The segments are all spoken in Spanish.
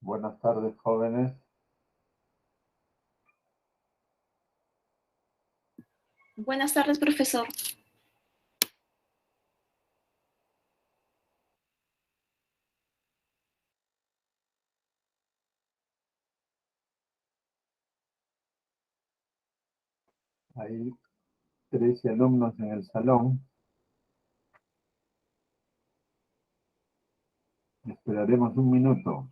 Buenas tardes, jóvenes. Buenas tardes, profesor. Hay 13 alumnos en el salón. Esperaremos un minuto.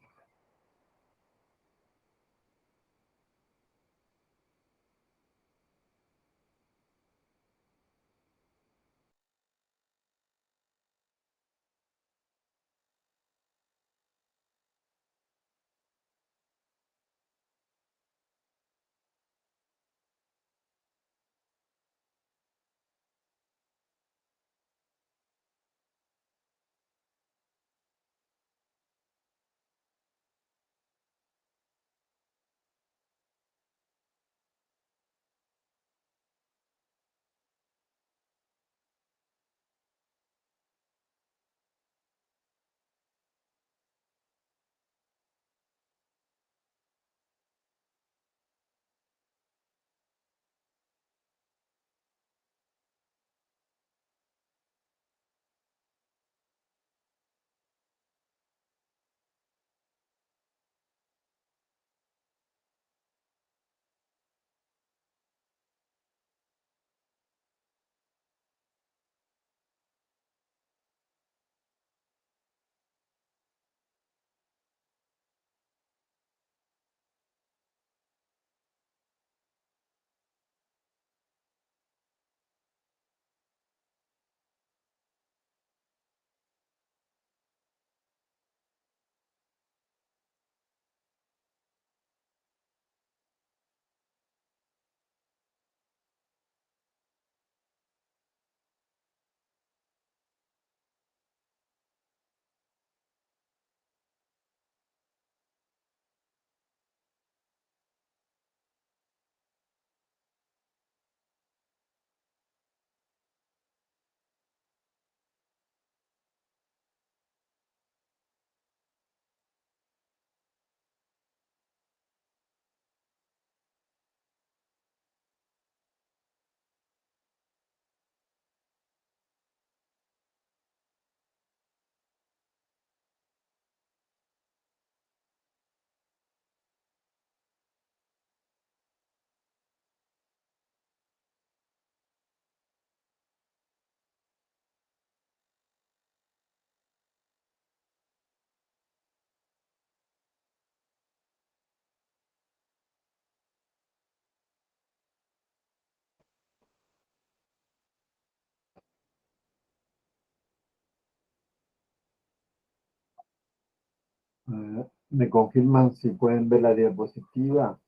¿Me confirman si pueden ver la diapositiva?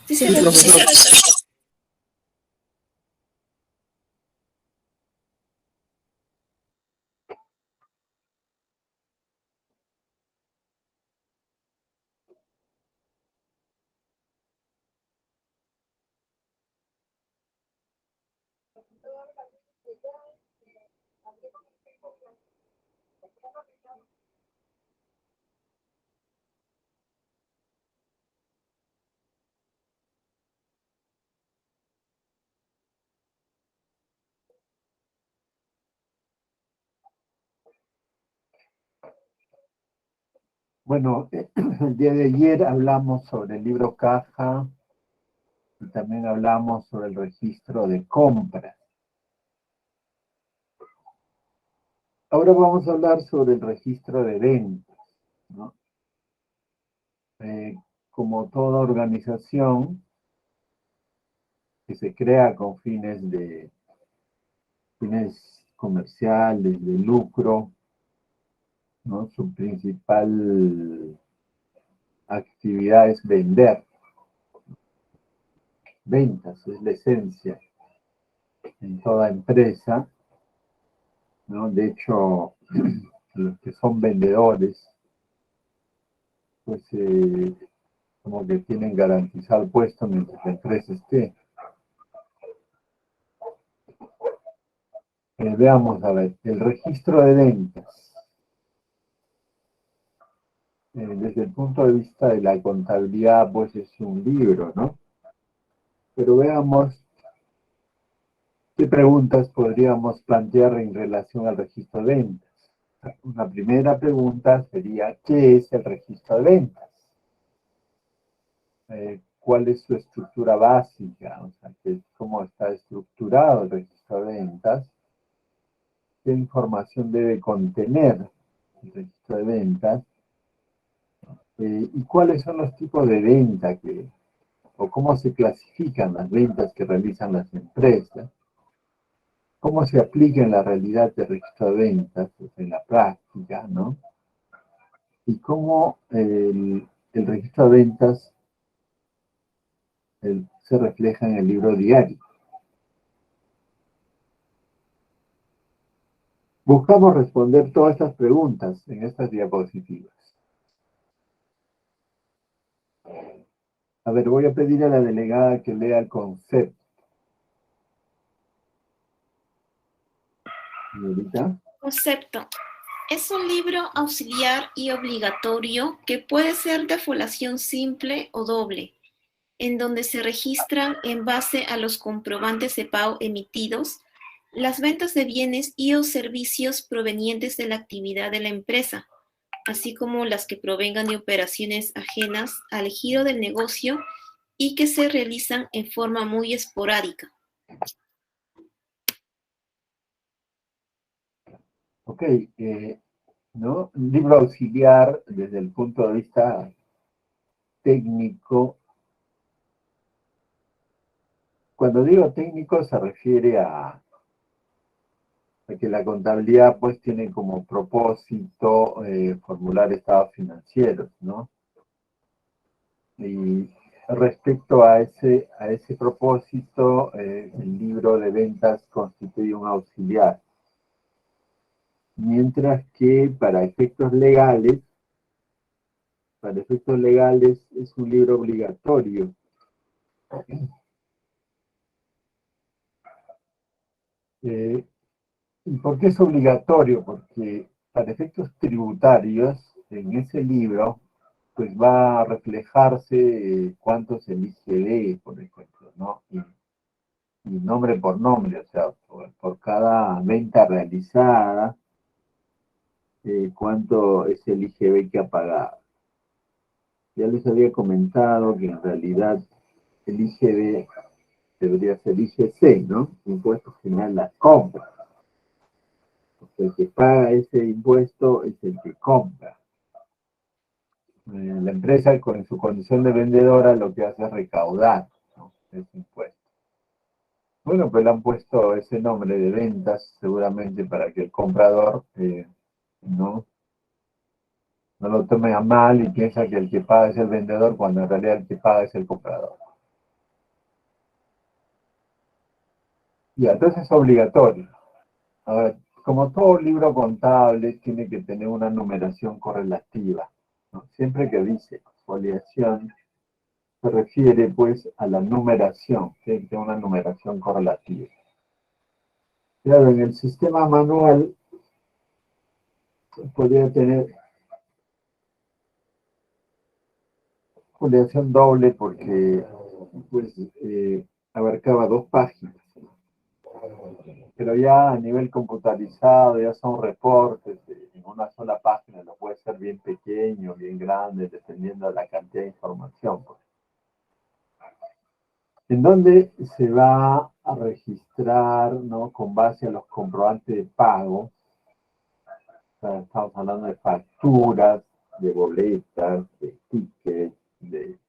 Sí, profesor. Bueno, el día de ayer hablamos sobre el libro caja y también hablamos sobre el registro de compras. Ahora vamos a hablar sobre el registro de ventas, ¿no? Como toda organización que se crea con fines comerciales, de lucro, ¿no? Su principal actividad es vender. Ventas es la esencia en toda empresa, ¿no? De hecho, los que son vendedores, pues como que tienen garantizado el puesto mientras la empresa esté. Veamos, a ver, el registro de ventas. desde el punto de vista de la contabilidad, pues es un libro, ¿no? Pero veamos qué preguntas podríamos plantear en relación al registro de ventas. Una primera pregunta sería, ¿qué es el registro de ventas? ¿Cuál es su estructura básica? O sea, ¿cómo está estructurado el registro de ventas? ¿Qué información debe contener el registro de ventas? ¿Y cuáles son los tipos de venta o cómo se clasifican las ventas que realizan las empresas? ¿Cómo se aplica en la realidad el registro de ventas, pues, en la práctica, ¿no? Y cómo el registro de ventas se refleja en el libro diario. Buscamos responder todas estas preguntas en estas diapositivas. A ver, voy a pedir a la delegada que lea el concepto. Señorita. Concepto. Es un libro auxiliar y obligatorio que puede ser de foliación simple o doble, en donde se registran en base a los comprobantes de pago emitidos las ventas de bienes y o servicios provenientes de la actividad de la empresa, así como las que provengan de operaciones ajenas al giro del negocio y que se realizan en forma muy esporádica. Ok, ¿no? Un libro auxiliar desde el punto de vista técnico. Cuando digo técnico se refiere a que la contabilidad pues tiene como propósito formular estados financieros, ¿no? Y respecto a ese propósito, el libro de ventas constituye un auxiliar. Mientras que para efectos legales es un libro obligatorio. ¿Y por qué es obligatorio? Porque para efectos tributarios, en ese libro, pues va a reflejarse cuánto es el IGB, por ejemplo, ¿no? Y nombre por nombre, o sea, por cada venta realizada, cuánto es el IGB que ha pagado. Ya les había comentado que en realidad el IGB debería ser IGC, ¿no? Impuesto General a las Compras. El que paga ese impuesto es el que compra. La empresa con su condición de vendedora lo que hace es recaudar, ¿no?, ese impuesto. Bueno, pues le han puesto ese nombre de ventas seguramente para que el comprador no lo tome a mal y piensa que el que paga es el vendedor cuando en realidad el que paga es el comprador. Y entonces es obligatorio. Ahora, como todo libro contable, tiene que tener una numeración correlativa, ¿no? Siempre que dice foliación, se refiere pues a la numeración, tiene que tener una numeración correlativa. Claro, en el sistema manual podría tener foliación doble porque pues abarcaba 2 páginas. Pero ya a nivel computarizado, ya son reportes en una sola página, lo puede ser bien pequeño, bien grande, dependiendo de la cantidad de información, pues. En donde se va a registrar, ¿no?, con base a los comprobantes de pago. O sea, estamos hablando de facturas, de boletas, de tickets, de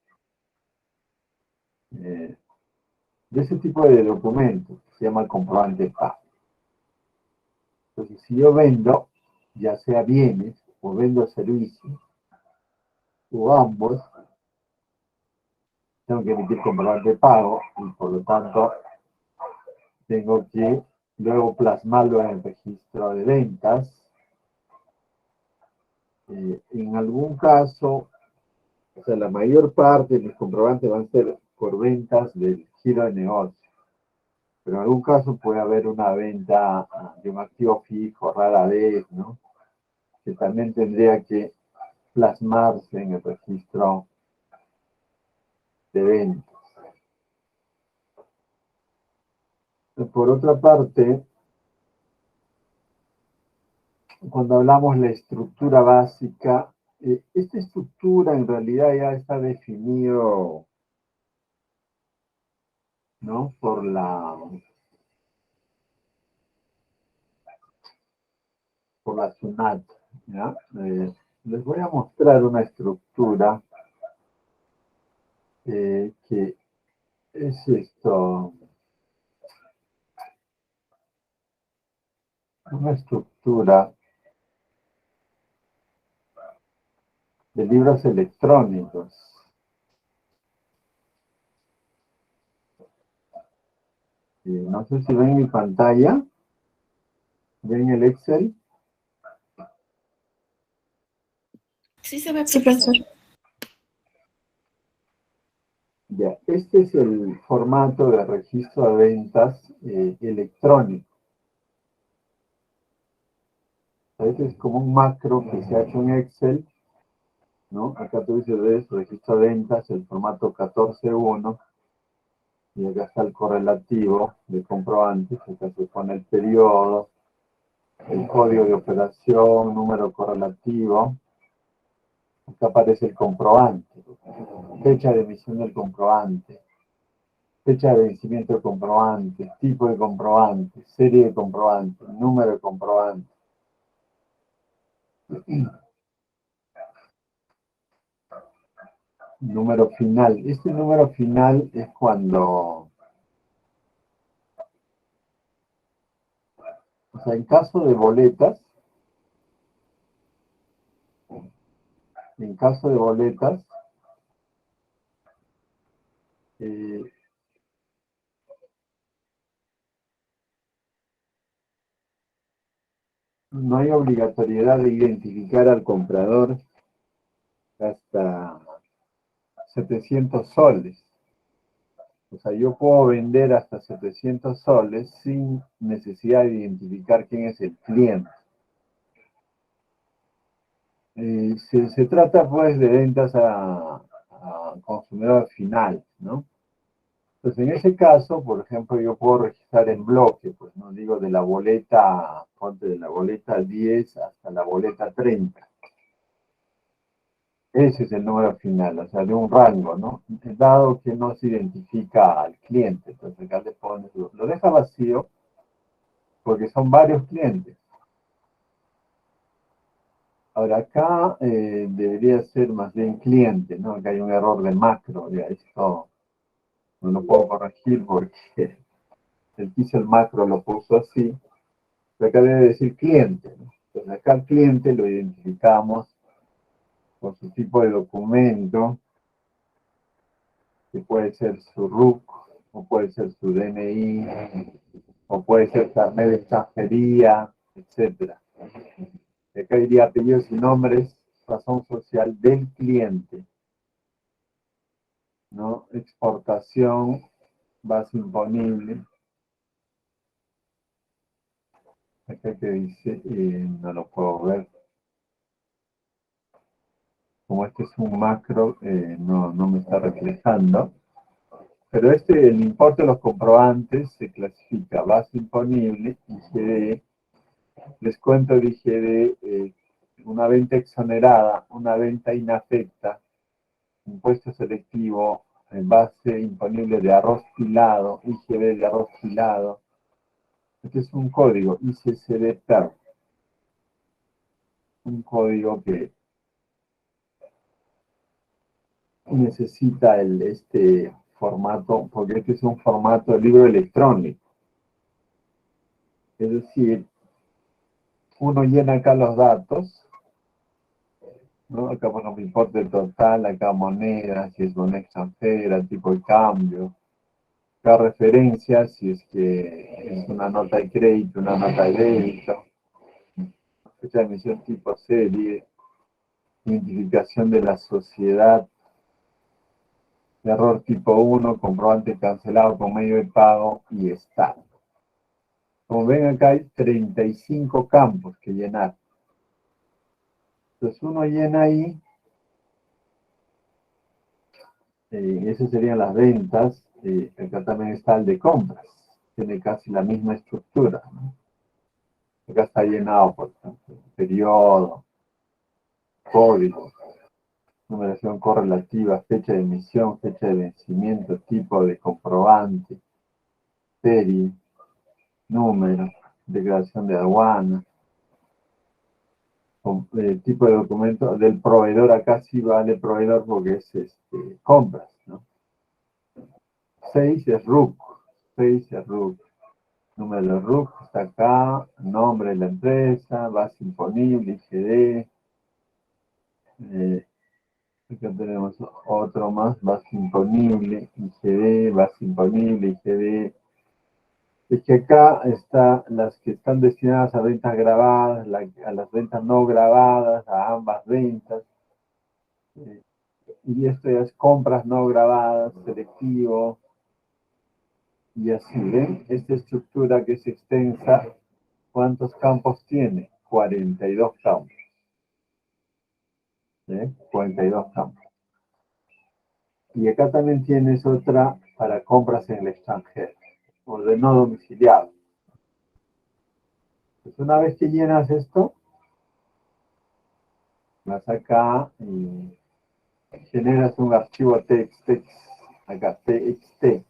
ese tipo de documentos, se llama comprobante de pago. Entonces, si yo vendo, ya sea bienes o vendo servicios, o ambos, tengo que emitir comprobante de pago y por lo tanto tengo que luego plasmarlo en el registro de ventas. En algún caso, o sea, la mayor parte de mis comprobantes van a ser por ventas del giro de negocio. Pero en algún caso puede haber una venta de un activo fijo, rara vez, ¿no?, que también tendría que plasmarse en el registro de ventas. Por otra parte, cuando hablamos de la estructura básica, esta estructura en realidad ya está definido, ¿no?, por la SUNAT, ¿ya? Les voy a mostrar una estructura que es esto, una estructura de libros electrónicos. No sé si ven mi pantalla, ven el Excel. Sí se ve, Sí, profesor. profesor. Ya, este es el formato de registro de ventas electrónico. Este es como un macro que se ha hecho en Excel, ¿no? Acá tú dices, registro de ventas, el formato 14.1, y acá está el correlativo de comprobantes, acá se pone el periodo, el código de operación, número correlativo, acá aparece el comprobante, fecha de emisión del comprobante, fecha de vencimiento del comprobante, tipo de comprobante, serie de comprobante, número de comprobante. Número final. Este número final es cuando, o sea, en caso de boletas, no hay obligatoriedad de identificar al comprador hasta 700 soles. O sea, yo puedo vender hasta 700 soles sin necesidad de identificar quién es el cliente. Se trata, pues, de ventas a consumidor final, ¿no? Entonces, en ese caso, por ejemplo, yo puedo registrar en bloque, pues, no digo de la boleta, ponte de la boleta 10 hasta la boleta 30. Ese es el número final, o sea, de un rango, ¿no? Dado que no se identifica al cliente, entonces acá le pones, lo deja vacío porque son varios clientes. Ahora acá debería ser más bien cliente, ¿no? Acá hay un error de macro, ya esto no lo puedo corregir porque el que hizo el macro lo puso así, pero acá debe decir cliente, ¿no? Entonces acá el cliente lo identificamos por su tipo de documento, que puede ser su RUC, o puede ser su DNI, o puede ser carnet de extranjería, etc. Acá diría apellidos y nombres, razón social del cliente, ¿no? Exportación, base imponible. Acá que dice, no lo puedo ver. Como este es un macro, no me está reflejando. Pero el importe de los comprobantes se clasifica base imponible, IGD, descuento de IGD, una venta exonerada, una venta inafecta, impuesto selectivo, base imponible de arroz pilado, IGB de arroz pilado. Este es un código, ICCD-PER, un código que necesita este formato, porque este es un formato de libro electrónico. Es decir, uno llena acá los datos, ¿no? Acá ponemos importe total, acá moneda, si es moneda extranjera, tipo de cambio. Acá referencia, si es que es una nota de crédito, una nota de débito. Fecha de emisión tipo serie. Identificación de la sociedad. Error tipo 1, comprobante cancelado con medio de pago y estado. Como ven acá hay 35 campos que llenar. Entonces uno llena ahí esas serían las ventas. Acá también está el de compras. Tiene casi la misma estructura, ¿no? Acá está llenado, por ejemplo, periodo, código, numeración correlativa, fecha de emisión, fecha de vencimiento, tipo de comprobante, serie, número, declaración de aduana, tipo de documento del proveedor. Acá sí vale proveedor porque es compras, ¿no? 6 es RUC, 6 es RUC. Número de RUC está acá, nombre de la empresa, base imponible, IGD. Acá tenemos otro más, base imponible, IGD, base imponible, IGD. Es que acá están las que están destinadas a ventas grabadas, a las ventas no grabadas, a ambas ventas. Y esto ya es compras no grabadas, selectivo. Y así, ¿ven? Esta estructura que es extensa, ¿cuántos campos tiene? 42 campos. 42 campos. Y acá también tienes otra para compras en el extranjero, o de no domiciliado. Pues una vez que llenas esto, vas acá y generas un archivo TXT, acá TXT.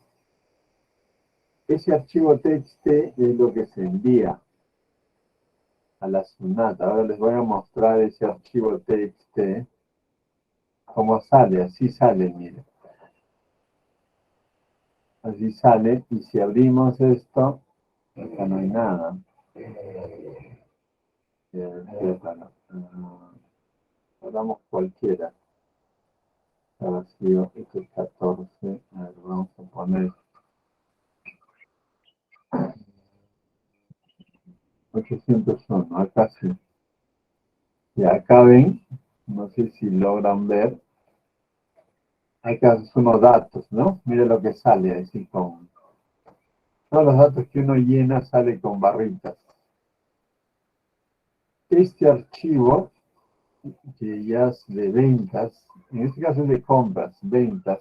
Ese archivo TXT es lo que se envía a la SUNAT. Ahora les voy a mostrar ese archivo TXT, cómo sale, así sale, miren. Así sale, y si abrimos esto, acá no hay nada. Hagamos cualquiera. Está vacío, esto es 14. A ver, vamos a poner 801, acá sí. Y acá ven, no sé si logran ver, acá son unos datos, ¿no? Mire lo que sale, así con todos los datos que uno llena sale con barritas. Este archivo, que ya es de ventas, en este caso es de compras, ventas,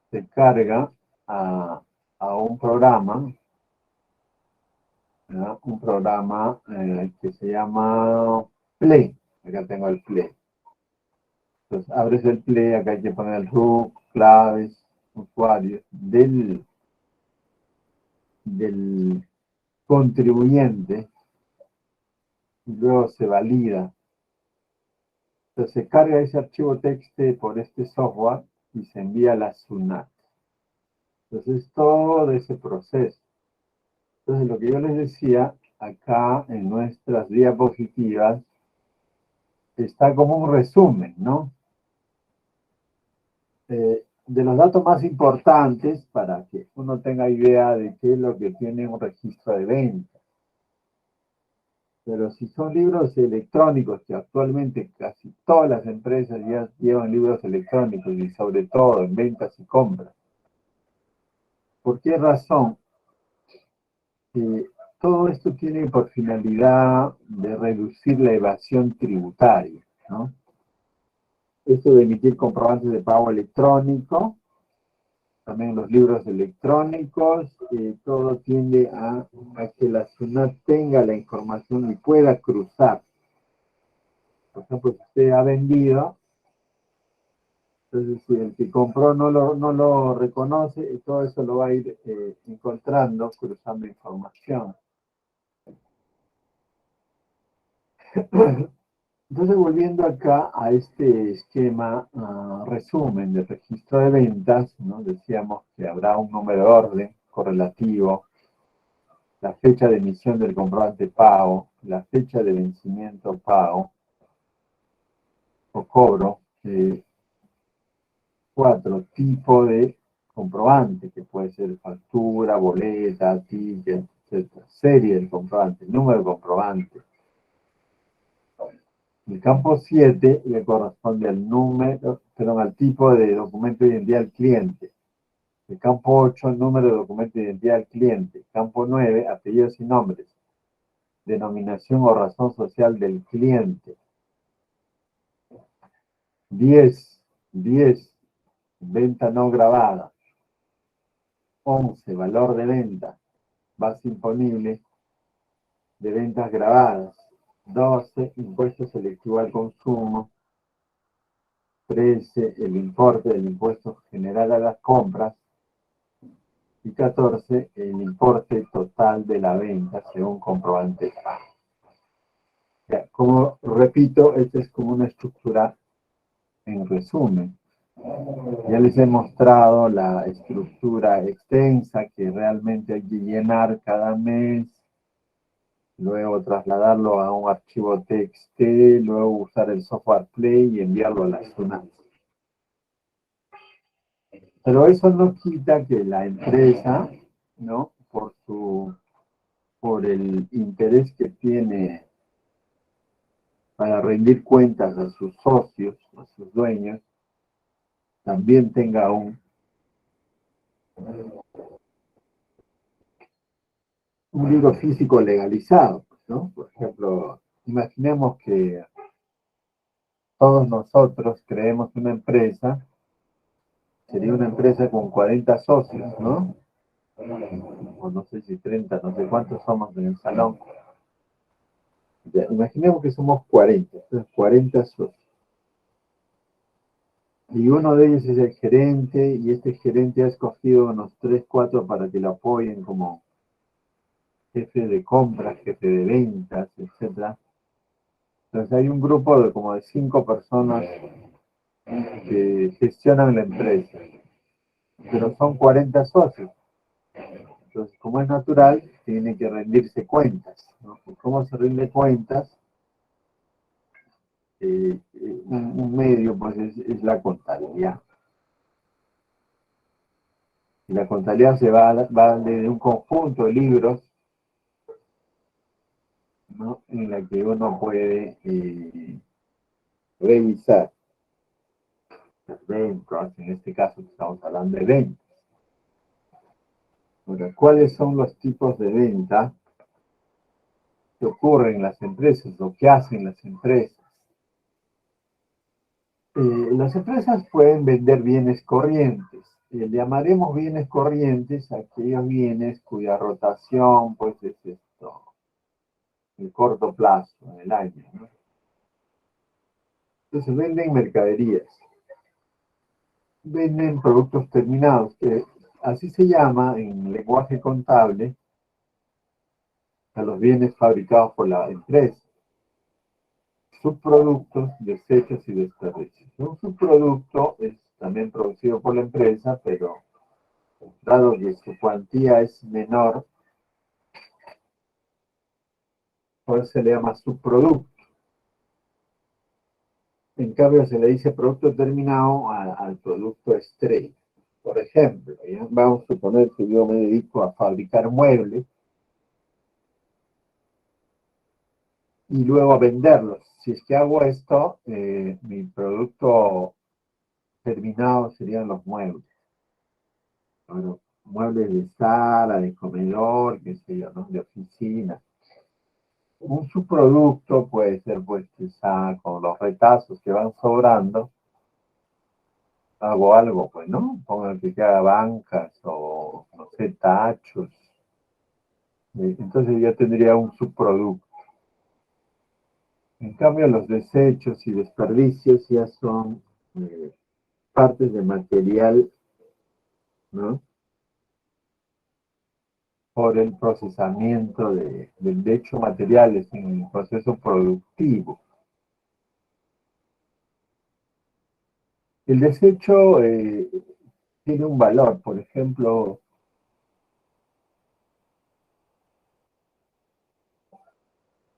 se carga a un programa, ¿no? Un programa que se llama Play. Acá tengo el Play. Entonces abres el Play, acá hay que poner el RUC, claves, usuarios del contribuyente, y luego se valida. Entonces se carga ese archivo TXT por este software y se envía a la SUNAT. Entonces todo ese proceso. Entonces lo que yo les decía, acá en nuestras diapositivas, está como un resumen, ¿no? De los datos más importantes para que uno tenga idea de qué es lo que tiene un registro de venta. Pero si son libros electrónicos, que actualmente casi todas las empresas ya llevan libros electrónicos y sobre todo en ventas y compras. ¿Por qué razón? Todo esto tiene por finalidad de reducir la evasión tributaria, ¿no? Esto de emitir comprobantes de pago electrónico, también los libros electrónicos, todo tiende a que la SUNAT tenga la información y pueda cruzar. Por ejemplo, si usted ha vendido, entonces si el que compró no lo reconoce, todo eso lo va a ir encontrando, cruzando información. Entonces, volviendo acá a este esquema resumen de registro de ventas, ¿no? Decíamos que habrá un número de orden correlativo, la fecha de emisión del comprobante pago, la fecha de vencimiento pago o cobro, 4, tipo de comprobante, que puede ser factura, boleta, ticket, etc. Serie del comprobante, número de comprobante. El campo 7 le corresponde al número, perdón, al tipo de documento de identidad del cliente. El campo 8, el número de documento de identidad del cliente. Campo 9, apellidos y nombres. Denominación o razón social del cliente. 10, venta no grabada. 11, valor de venta, base imponible de ventas grabadas. 12, impuesto selectivo al consumo. 13, el importe del impuesto general a las compras. Y 14, el importe total de la venta según comprobante de pago. Ya, como repito, esta es como una estructura en resumen. Ya les he mostrado la estructura extensa que realmente hay que llenar cada mes, luego trasladarlo a un archivo TXT, luego usar el software Play y enviarlo a la SUNAT. Pero eso no quita que la empresa, ¿no? Por el interés que tiene para rendir cuentas a sus socios, a sus dueños, también tenga un libro físico legalizado, ¿no? Por ejemplo, imaginemos que todos nosotros creemos una empresa, sería una empresa con 40 socios, ¿no? O no sé si 30, no sé cuántos somos en el salón. Ya, imaginemos que somos 40, entonces 40 socios. Y uno de ellos es el gerente, y este gerente ha escogido unos 3, 4 para que lo apoyen como jefe de compras, jefe de ventas, etc. Entonces hay un grupo de como de 5 personas que gestionan la empresa, pero son 40 socios. Entonces, como es natural, tiene que rendirse cuentas, ¿no? ¿Y cómo se rinde cuentas? Un medio, pues, es la contabilidad. Y la contabilidad se va de un conjunto de libros, ¿no? En la que uno puede revisar las ventas, en este caso estamos hablando de ventas. Ahora, ¿cuáles son los tipos de venta que ocurren en las empresas o que hacen las empresas? Las empresas pueden vender bienes corrientes. Le llamaremos bienes corrientes a aquellos bienes cuya rotación pues es esto, el corto plazo, en el año, ¿no? Entonces venden mercaderías, venden productos terminados, que así se llama en lenguaje contable a los bienes fabricados por la empresa. Subproductos, desechos y desperdicios. Un subproducto es también producido por la empresa, pero dado que su cuantía es menor, pues se le llama subproducto. En cambio, se le dice producto terminado al producto estrella. Por ejemplo, ¿ya? Vamos a suponer que yo me dedico a fabricar muebles y luego a venderlos. Si es que hago esto, mi producto terminado serían los muebles. Bueno, muebles de sala, de comedor, qué sé yo, ¿no? De oficina. Un subproducto puede ser, pues, quizá con los retazos que van sobrando, hago algo, pues, ¿no? Pongo que haga bancas o, no sé, tachos. Entonces ya tendría un subproducto. En cambio, los desechos y desperdicios ya son partes de material, ¿no? Por el procesamiento de hecho materiales en el proceso productivo. El desecho tiene un valor, por ejemplo,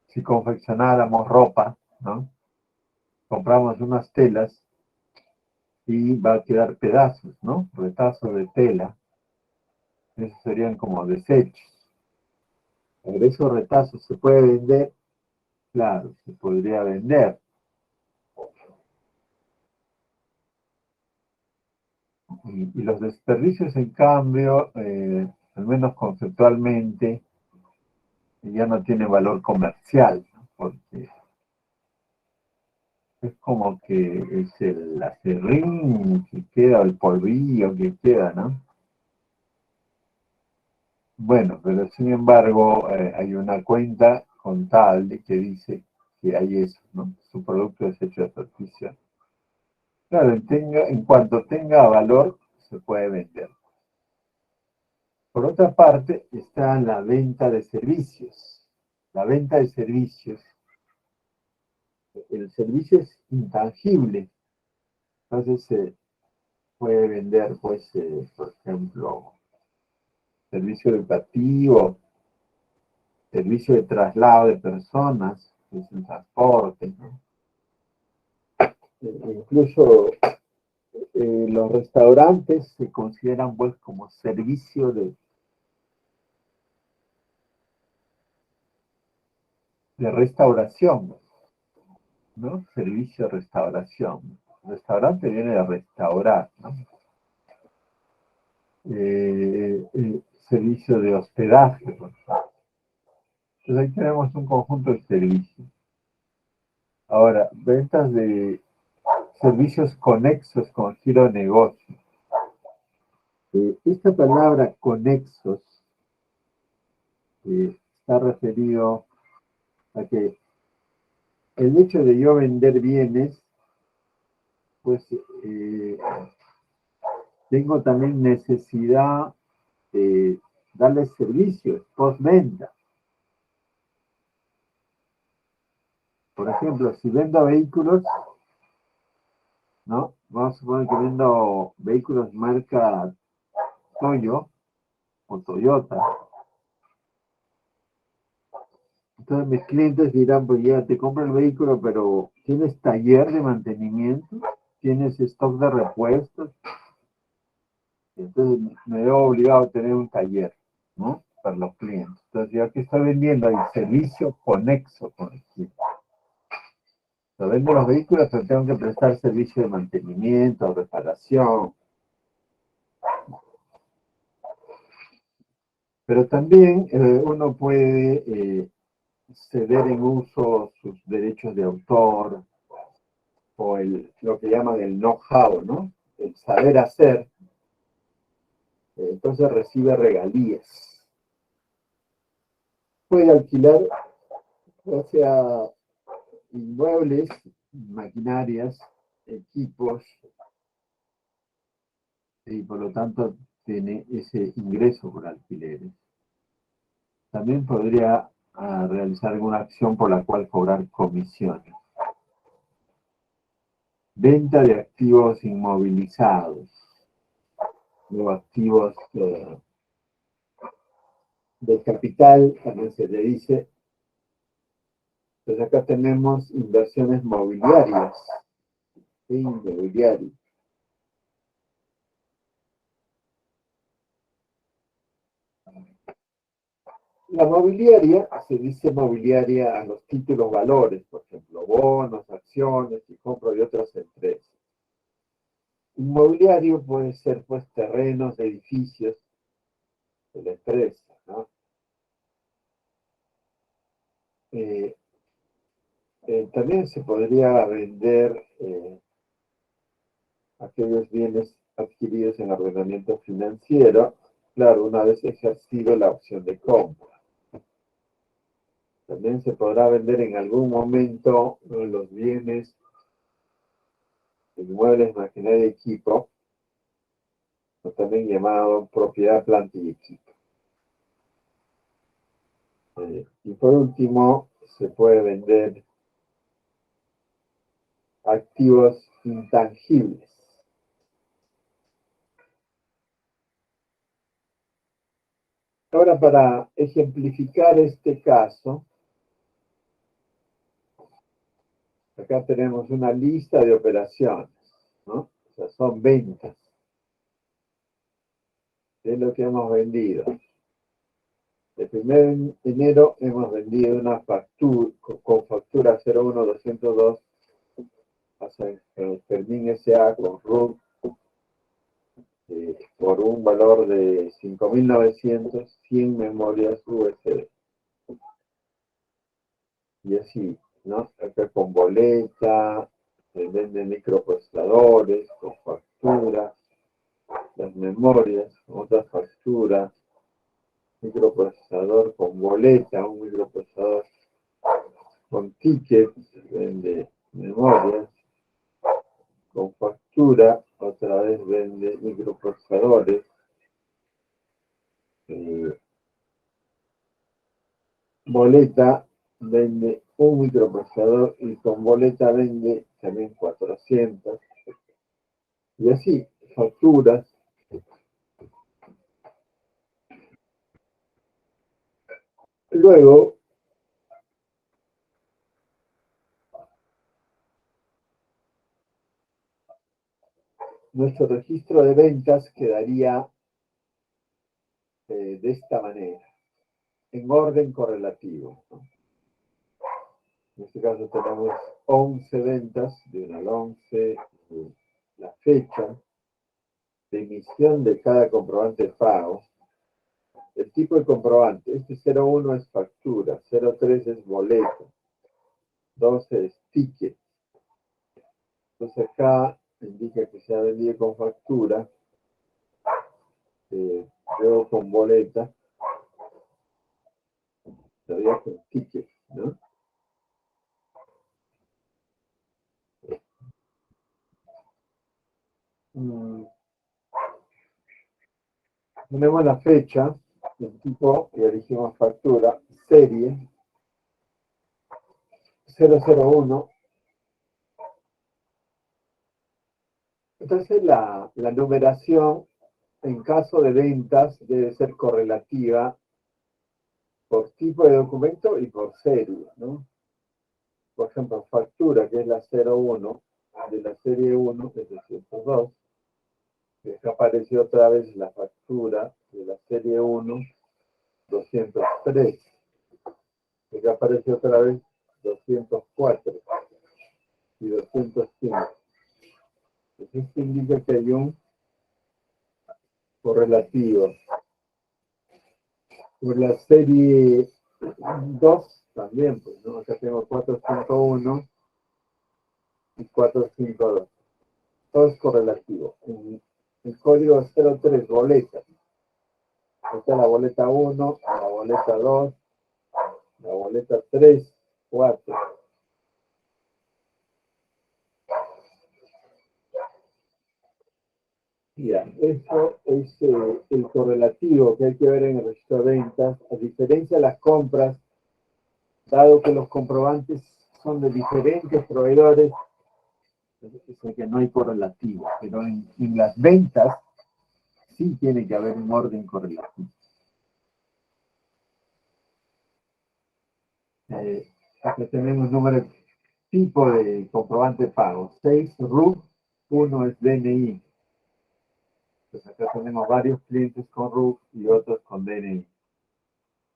si confeccionáramos ropa, ¿no? Compramos unas telas y va a quedar pedazos, ¿no? Retazos de tela. Esos serían como desechos. Pero esos retazos se puede vender, claro, se podría vender. Y los desperdicios, en cambio, al menos conceptualmente, ya no tienen valor comercial, ¿no? Porque Es como que es el acerrín que queda, el polvillo que queda, ¿no? Bueno, pero sin embargo, hay una cuenta contable que dice que hay eso, ¿no? Su producto es hecho de superficie. Claro, en cuanto tenga valor, se puede vender. Por otra parte, está la venta de servicios. La venta de servicios, el servicio es intangible. Entonces se puede vender, pues, por ejemplo, servicio educativo, servicio de traslado de personas, que es el transporte, ¿no? Incluso los restaurantes se consideran pues como servicio de restauración, ¿no? Servicio de restauración. Restaurante viene de restaurar, ¿no? Servicio de hospedaje, por ejemplo. Entonces ahí tenemos un conjunto de servicios. Ahora, ventas de servicios conexos con giro de negocio. Esta palabra conexos está referido a que el hecho de yo vender bienes, pues tengo también necesidad de darles servicios postventa. Por ejemplo, si vendo vehículos, ¿no? Vamos a suponer que vendo vehículos marca Toyo o Toyota. Entonces mis clientes dirán, pues ya te compro el vehículo, pero ¿tienes taller de mantenimiento? ¿Tienes stock de repuestos? Entonces me veo obligado a tener un taller, ¿no? Para los clientes. Entonces yo aquí estoy vendiendo el servicio conexo con el cliente. Yo vendo los vehículos, pero tengo que prestar servicio de mantenimiento, reparación. Pero también uno puede ceder en uso sus derechos de autor o lo que llaman el know-how, ¿no? El saber hacer. Entonces recibe regalías. Puede alquilar, o sea, inmuebles, maquinarias, equipos, y por lo tanto tiene ese ingreso por alquileres. También podría realizar alguna acción por la cual cobrar comisiones. Venta de activos inmovilizados, o activos de capital, también se le dice. Pues acá tenemos inversiones mobiliarias e inmobiliarias. La mobiliaria se dice mobiliaria a los títulos valores, por ejemplo, bonos, acciones y compra de otras empresas. Inmobiliario puede ser pues terrenos, edificios de la empresa, ¿no? Eh, también se podría vender aquellos bienes adquiridos en ordenamiento financiero, claro, una vez ejercido la opción de compra. También se podrá vender en algún momento los bienes, inmuebles, maquinaria y equipo, o también llamado propiedad, planta y equipo. Y por último, se puede vender activos intangibles. Ahora, para ejemplificar este caso, acá tenemos una lista de operaciones, ¿no? O sea, son ventas de lo que hemos vendido. El 1 de enero hemos vendido una factura con factura 01202 a Fermín S.A. con RUT por un valor de 5.900, 100 memorias USB. Y así, ¿no? Acá con boleta, se venden microprocesadores con factura, las memorias, otras facturas, microprocesador con boleta, un microprocesador con ticket, se vende memorias, con factura, otra vez vende microprocesadores, boleta vende un microprocesador y con boleta vende también 400, y así, facturas. Luego, nuestro registro de ventas quedaría de esta manera, en orden correlativo, ¿no? En este caso tenemos 11 ventas, de 1 al 11, la fecha de emisión de cada comprobante de pago, el tipo de comprobante, este 01 es factura, 03 es boleto, 12 es ticket. Entonces acá indica que se ha vendido con factura, luego con boleta, todavía con ticket, ¿no? Tenemos la fecha, el tipo, y elegimos factura, serie, 001. Entonces la numeración, en caso de ventas, debe ser correlativa por tipo de documento y por serie, ¿no? Por ejemplo, factura, que es la 01, de la serie 1, es 202. Acá apareció otra vez la factura de la serie 1, 203. Acá apareció otra vez 204 y 205. Entonces esto indica que hay un correlativo. Por la serie 2 también, pues, ¿no? Acá tengo 451 y 452. Todo es correlativo. El código 03, boleta. Esta es la boleta 1, la boleta 2, la boleta 3, 4. Ya, eso es el correlativo que hay que ver en el registro de ventas. A diferencia de las compras, dado que los comprobantes son de diferentes proveedores, es que no hay correlativo. Pero en las ventas sí tiene que haber un orden correlativo. Acá tenemos número tipo de comprobante de pago. 6 RUF, 1 es DNI. Entonces acá tenemos varios clientes con RUF y otros con DNI.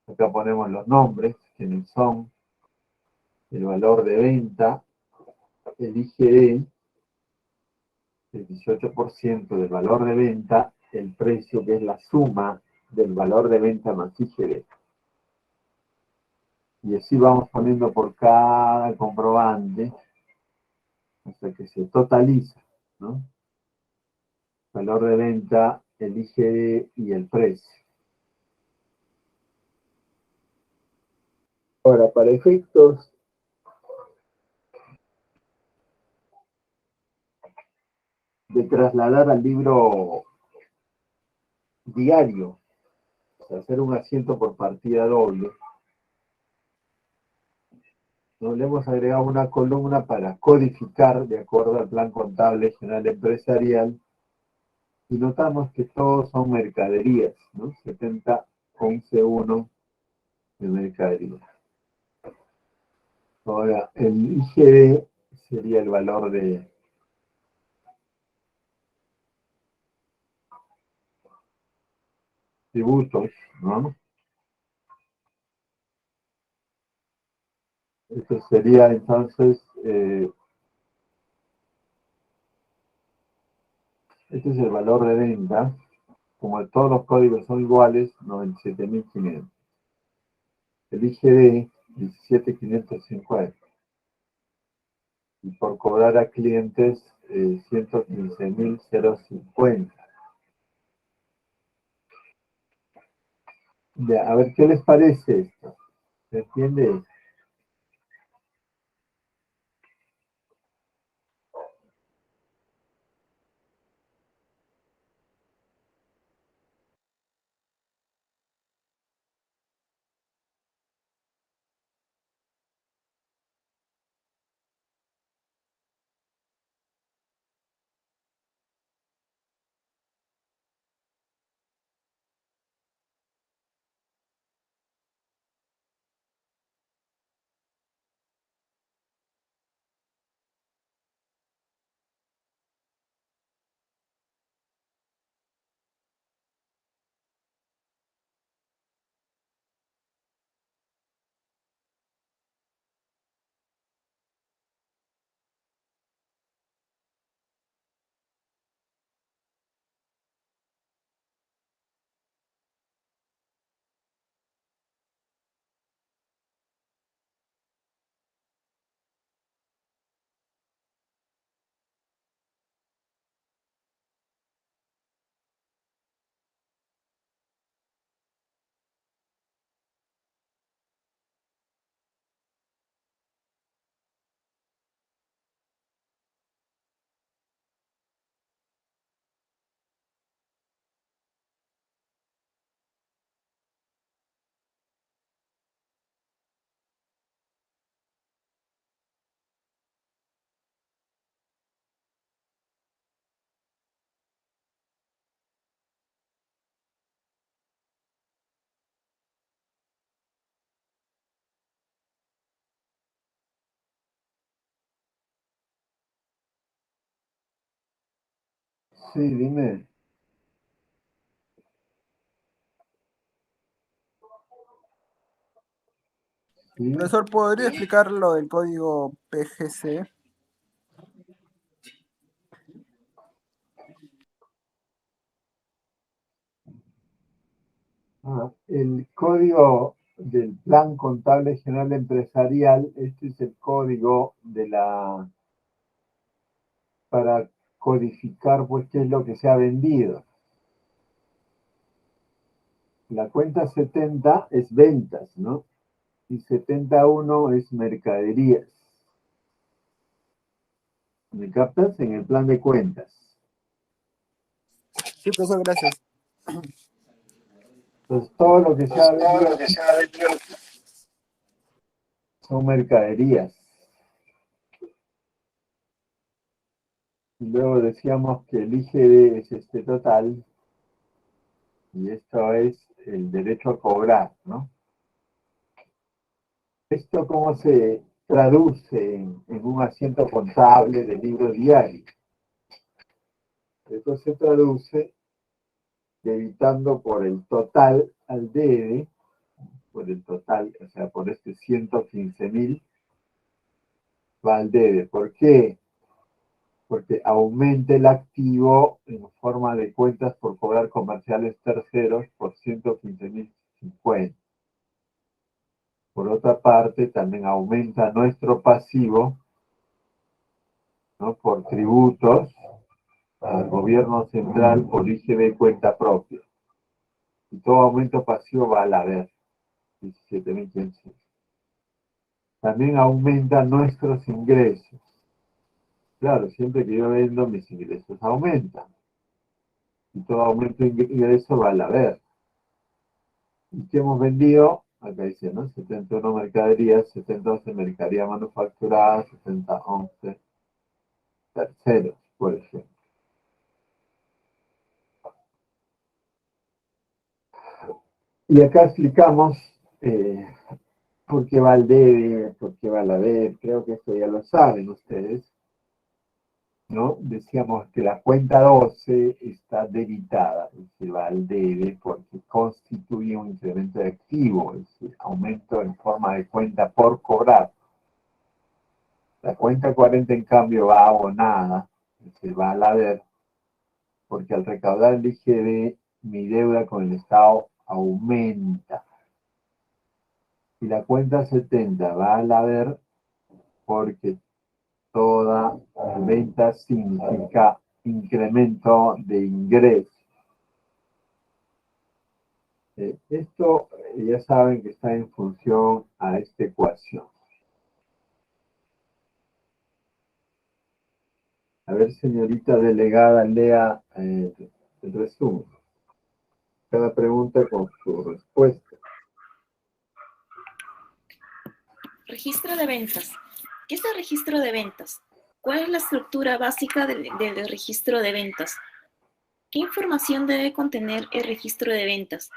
Acá ponemos los nombres, quiénes son, el valor de venta, el IGD, el 18% del valor de venta, el precio que es la suma del valor de venta más IGD. Y así vamos poniendo por cada comprobante hasta que se totaliza, ¿no? Valor de venta, el IGD y el precio. Ahora, para efectos de trasladar al libro diario, o sea, hacer un asiento por partida doble, nos le hemos agregado una columna para codificar de acuerdo al plan contable general empresarial y notamos que todos son mercaderías, ¿no? 70, 11, 1 de mercadería. Ahora, el IGD sería el valor de tributos, ¿no? Eso sería entonces, este es el valor de venta. Como todos los códigos son iguales, 97.500. El IGD, 17.550. y por cobrar a clientes 115.050. Ya, a ver, ¿qué les parece esto? ¿Se entiende? Sí, dime. Sí. Profesor, ¿podría explicar lo del código PGC? El código del Plan Contable General Empresarial, este es el código para codificar pues qué es lo que se ha vendido. La cuenta 70 es ventas, ¿no? Y 71 es mercaderías. ¿Me captas? En el plan de cuentas. Sí, profesor, gracias. Entonces, todo lo que se ha vendido son mercaderías. Y luego decíamos que el IGB es este total, y esto es el derecho a cobrar, ¿no? ¿Esto cómo se traduce en un asiento contable de libro diario? Esto se traduce debitando por el total al debe, por el total, o sea, por este 115.000 va al debe. ¿Por qué? Porque aumenta el activo en forma de cuentas por cobrar comerciales terceros por 115.050. Por otra parte, también aumenta nuestro pasivo, ¿no? Por tributos al gobierno central por IGB cuenta propia. Y todo aumento pasivo va al haber, 17.500. También aumenta nuestros ingresos. Claro, siempre que yo vendo, mis ingresos aumentan. Y todo aumento de ingreso va al haber. ¿Y qué hemos vendido? Acá dice, ¿no? 71 mercaderías, 7011 mercadería manufacturada, 7011 terceros, por ejemplo. Y acá explicamos por qué va al debe, por qué va al haber. Creo que esto ya lo saben ustedes, ¿no? Decíamos que la cuenta 12 está debitada, es decir, va al debe porque constituye un incremento de activo, es decir, aumento en forma de cuenta por cobrar. La cuenta 40, en cambio, va abonada, es decir, va al haber, porque al recaudar el IGB, mi deuda con el Estado aumenta. Y la cuenta 70 va al haber porque Toda venta significa incremento de ingresos. Esto ya saben que está en función a esta ecuación. A ver, señorita delegada, lea el resumen. Cada pregunta con su respuesta. Registro de ventas. ¿Qué es el registro de ventas? ¿Cuál es la estructura básica del registro de ventas? ¿Qué información debe contener el registro de ventas?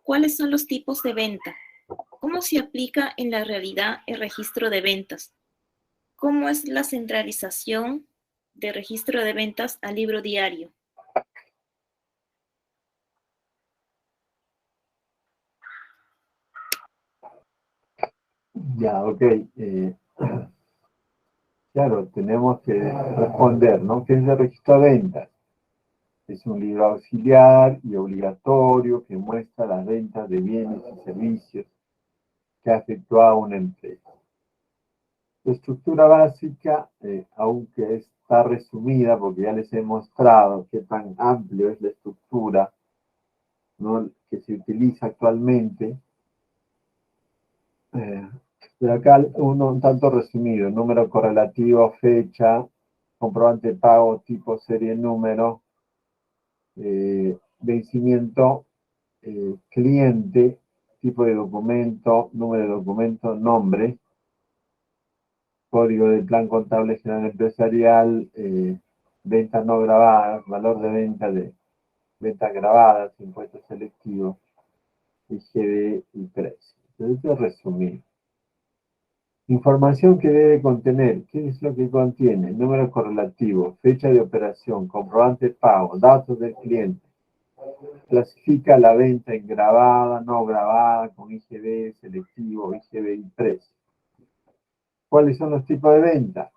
¿Cuáles son los tipos de venta? ¿Cómo se aplica en la realidad el registro de ventas? ¿Cómo es la centralización del registro de ventas al libro diario? Ya, ok. Claro, tenemos que responder, ¿no? ¿Qué es el registro de ventas? Es un libro auxiliar y obligatorio que muestra las ventas de bienes y servicios que ha efectuado una empresa. Su estructura básica, aunque está resumida, porque ya les he mostrado qué tan amplio es la estructura, ¿no?, que se utiliza actualmente, pero acá un tanto resumido: número correlativo, fecha, comprobante de pago, tipo, serie, número, vencimiento, cliente, tipo de documento, número de documento, nombre, código del plan contable general empresarial, ventas no grabadas, valor de ventas grabadas, impuestos selectivos, IGB y precio. Entonces, esto es resumir. Información que debe contener. ¿Qué es lo que contiene? Número correlativo, fecha de operación, comprobante de pago, datos del cliente. Clasifica la venta en grabada, no grabada, con IGB, selectivo, IGB y precio. ¿Cuáles son los tipos de venta?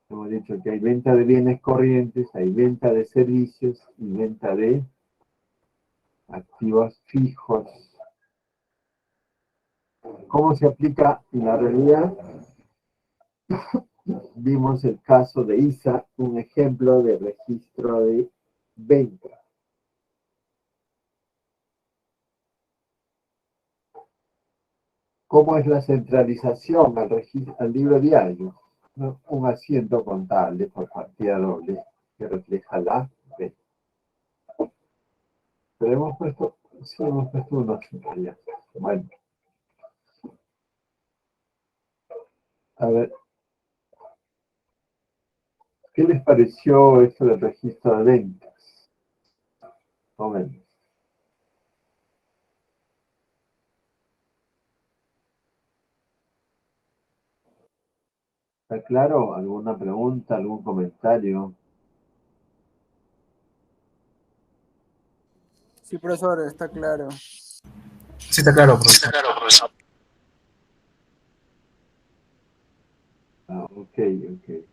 Hemos dicho que hay venta de bienes corrientes, hay venta de servicios y venta de activos fijos. ¿Cómo se aplica en la realidad? Vimos el caso de ISA, un ejemplo de registro de venta. ¿Cómo es la centralización al libro diario? ¿No? Un asiento contable por partida doble que refleja la venta. Pero hemos puesto unos ya. Bueno, a ver, ¿qué les pareció esto del registro de ventas? Comenten. ¿Está claro? ¿Alguna pregunta, algún comentario? Sí, profesor, está claro. Sí, está claro, profesor. Ah, ok, ok.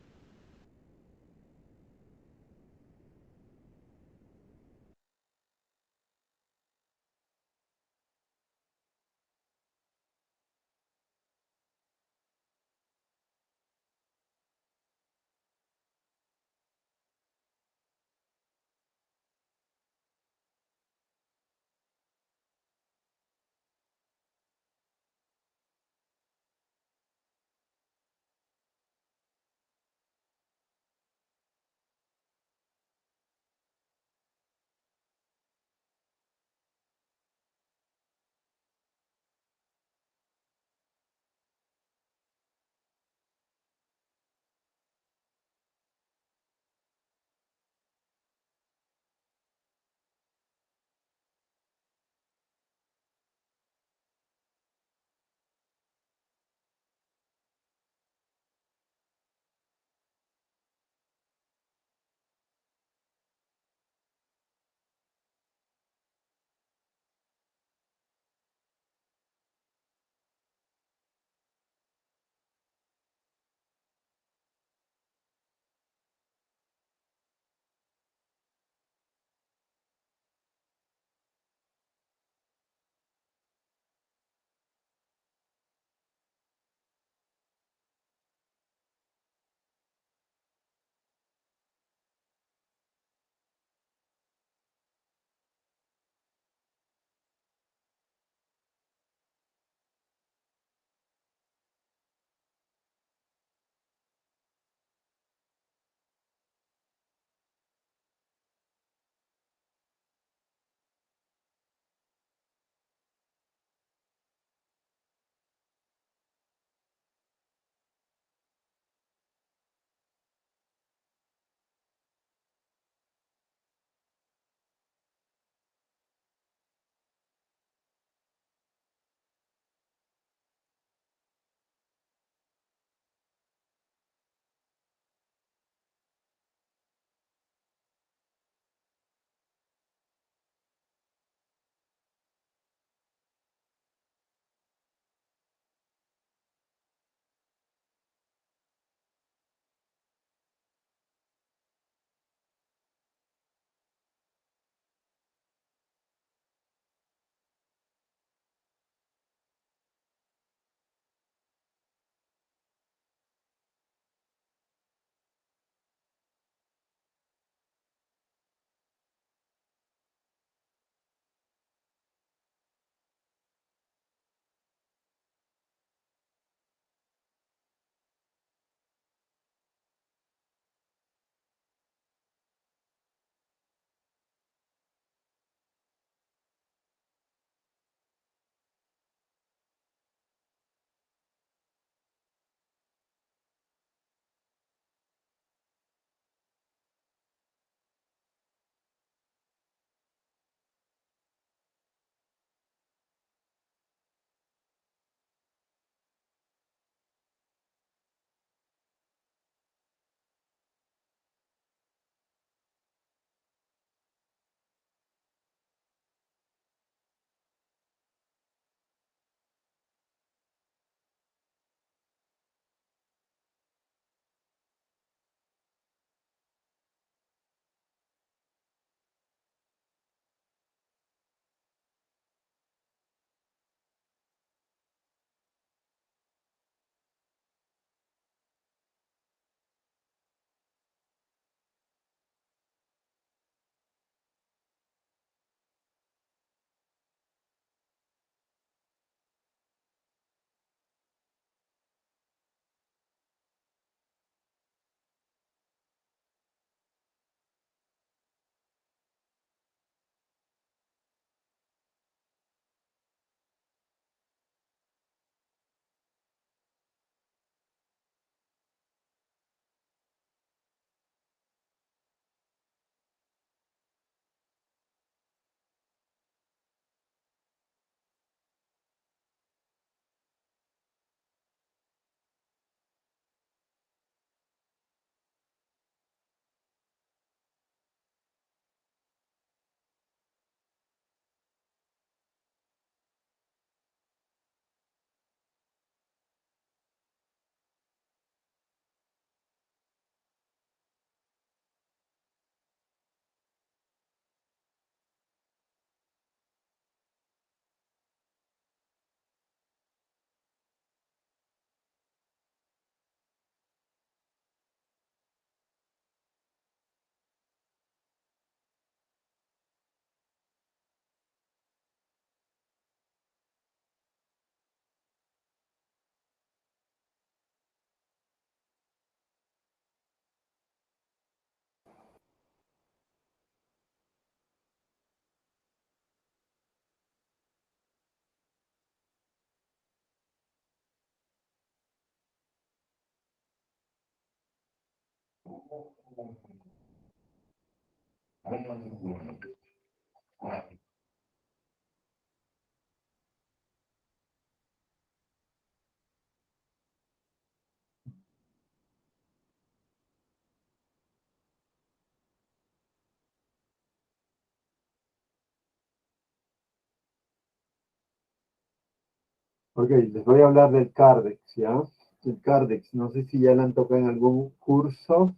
Ok, les voy a hablar del Cardex, ¿ya? El Cardex, no sé si ya lo han tocado en algún curso,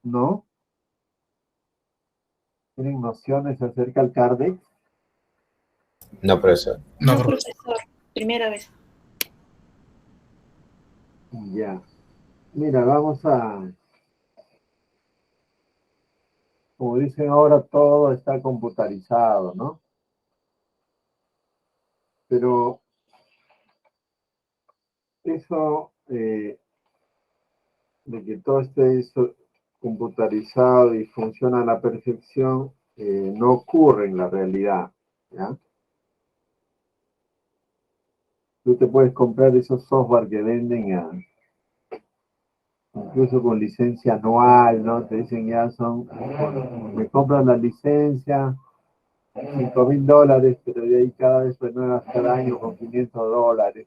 ¿no? ¿Tienen nociones acerca del Cardex? No, profesor. No, No, profesor. profesor, primera vez. Ya. Mira, vamos a... Como dicen ahora, todo está computarizado, ¿no? Pero eso de que todo esté computarizado y funciona a la perfección, no ocurre en la realidad, ¿ya? Tú te puedes comprar esos software que venden incluso con licencia anual, ¿no? Te dicen ya me compras la licencia, $5,000, pero de ahí cada vez renuevas cada año con $500.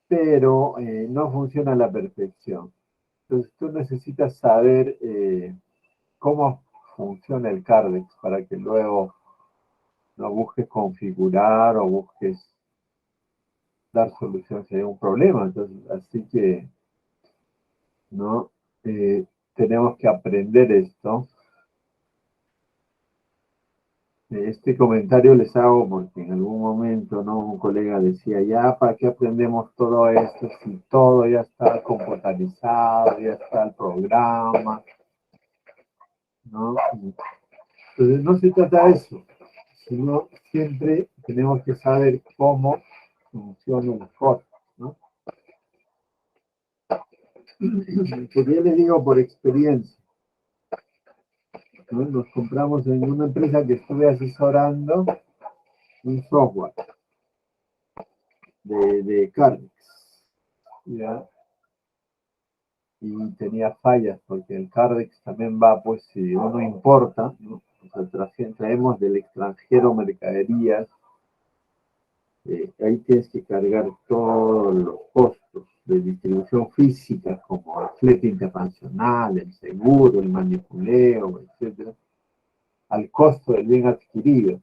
Pero no funciona a la perfección. Entonces tú necesitas saber cómo funciona el Cardex para que luego no busques configurar o busques dar solución si hay un problema. Entonces, así que, ¿no? Tenemos que aprender esto. Este comentario les hago porque en algún momento, ¿no? Un colega decía, ya, ¿para qué aprendemos todo esto si todo ya está computarizado, ya está el programa, ¿no? Entonces no se trata de eso, sino siempre tenemos que saber cómo funcionan las cosas, ¿no? Porque yo les digo por experiencia, ¿no? Nos compramos en una empresa que estuve asesorando un software de Cardex, ¿ya? Y tenía fallas porque el Cardex también va, pues, si uno importa, ¿no? O sea, traemos del extranjero mercaderías, ahí tienes que cargar todos los costos de distribución física, como el flete internacional, el seguro, el manipuleo, etcétera, al costo del bien adquirido.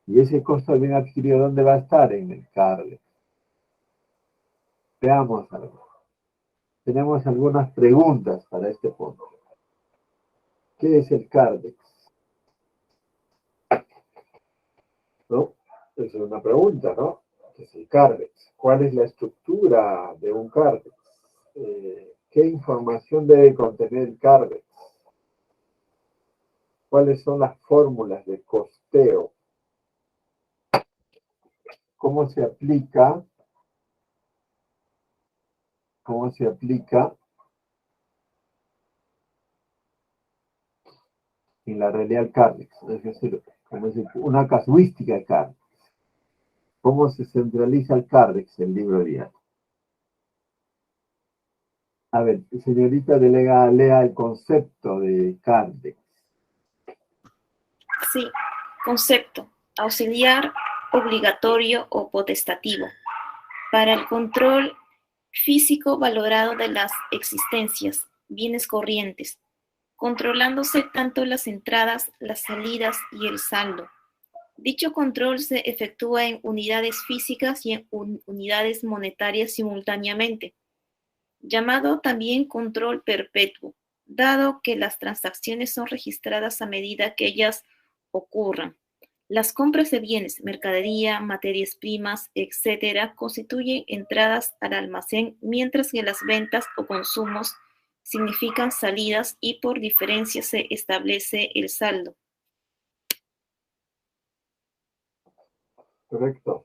Y ese costo del bien adquirido, ¿dónde va a estar? En el Cardex. Veamos algo. Tenemos algunas preguntas para este punto. ¿Qué es el Cardex? ¿No? Esa es una pregunta, ¿no? ¿Qué es el Cardex? ¿Cuál es la estructura de un Cardex? ¿Qué información debe contener el Cardex? ¿Cuáles son las fórmulas de costeo? ¿Cómo se aplica? ¿Cómo se aplica en la realidad el Cardex? Es decir, una casuística del Cardex. ¿Cómo se centraliza el Cardex, el libro diario? A ver, señorita delegada, lea el concepto de Cardex. Sí, concepto, auxiliar, obligatorio o potestativo, para el control físico valorado de las existencias, bienes corrientes, controlándose tanto las entradas, las salidas y el saldo. Dicho control se efectúa en unidades físicas y en unidades monetarias simultáneamente, llamado también control perpetuo, dado que las transacciones son registradas a medida que ellas ocurran. Las compras de bienes, mercadería, materias primas, etc., constituyen entradas al almacén, mientras que las ventas o consumos significan salidas y por diferencia se establece el saldo. Correcto.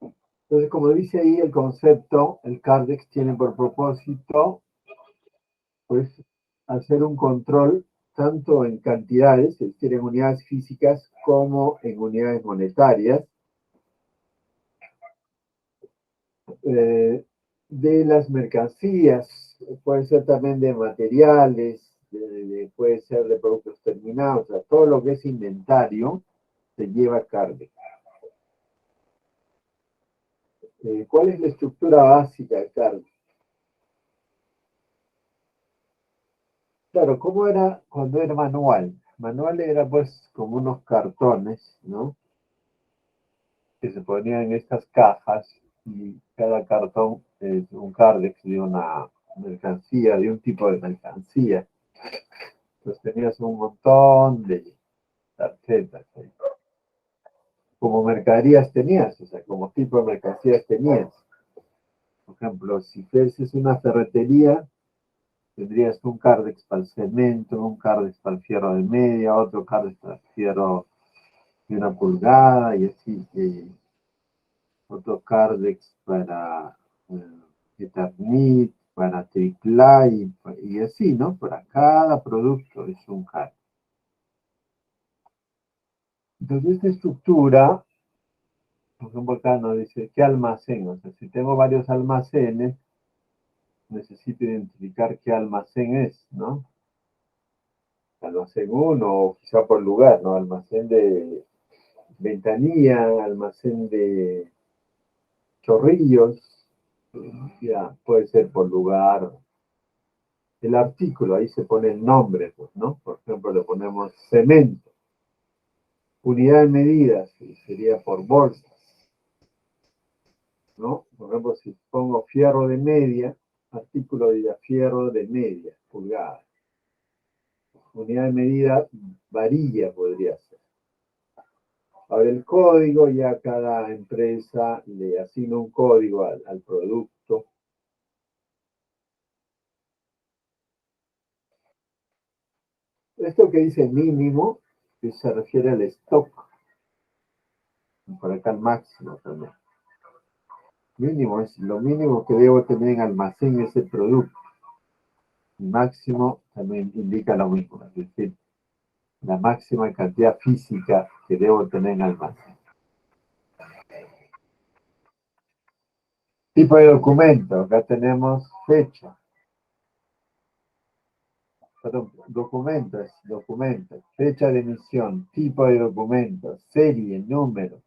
Entonces, como dice ahí el concepto, el Cardex tiene por propósito, pues, hacer un control tanto en cantidades, es decir, en unidades físicas, como en unidades monetarias, de las mercancías, puede ser también de materiales, puede ser de productos terminados, o sea, todo lo que es inventario se lleva carga. ¿Cuál es la estructura básica de carga? Claro, ¿cómo era cuando era manual? Manual era pues como unos cartones, ¿no? Que se ponían en estas cajas y cada cartón es un cardex de una mercancía, de un tipo de mercancía. Entonces tenías un montón de tarjetas. Como mercaderías tenías, o sea, como tipo de mercancías tenías. Por ejemplo, si fueses una ferretería, tendrías un cardex para el cemento, un cardex para el fierro de media, otro cardex para el fierro de 1 pulgada y así. Otro cardex para Eternit, para Triply y así, ¿no? Para cada producto es un cardex. Entonces, esta estructura, por ejemplo, acá nos dice, ¿qué almacén? O sea, si tengo varios almacenes, necesito identificar qué almacén es, ¿no? Almacén 1 o quizá por lugar, ¿no? Almacén de Ventanilla, almacén de Chorrillos, ya puede ser por lugar. El artículo, ahí se pone el nombre, pues, ¿no? Por ejemplo, le ponemos cemento. Unidad de medidas, sería por bolsas, ¿no? Por ejemplo, si pongo fierro de media, artículo de fierro de media, pulgada. Unidad de medida, varilla podría ser. Ahora el código, ya cada empresa le asigna un código al producto. Esto que dice mínimo, que se refiere al stock. Por acá el máximo también. Mínimo es lo mínimo que debo tener en almacén ese producto. El máximo también indica lo mismo, es decir, la máxima cantidad física que debo tener en almacén. Tipo de documento, acá tenemos fecha. Perdón, documentos, fecha de emisión, tipo de documento, serie, número,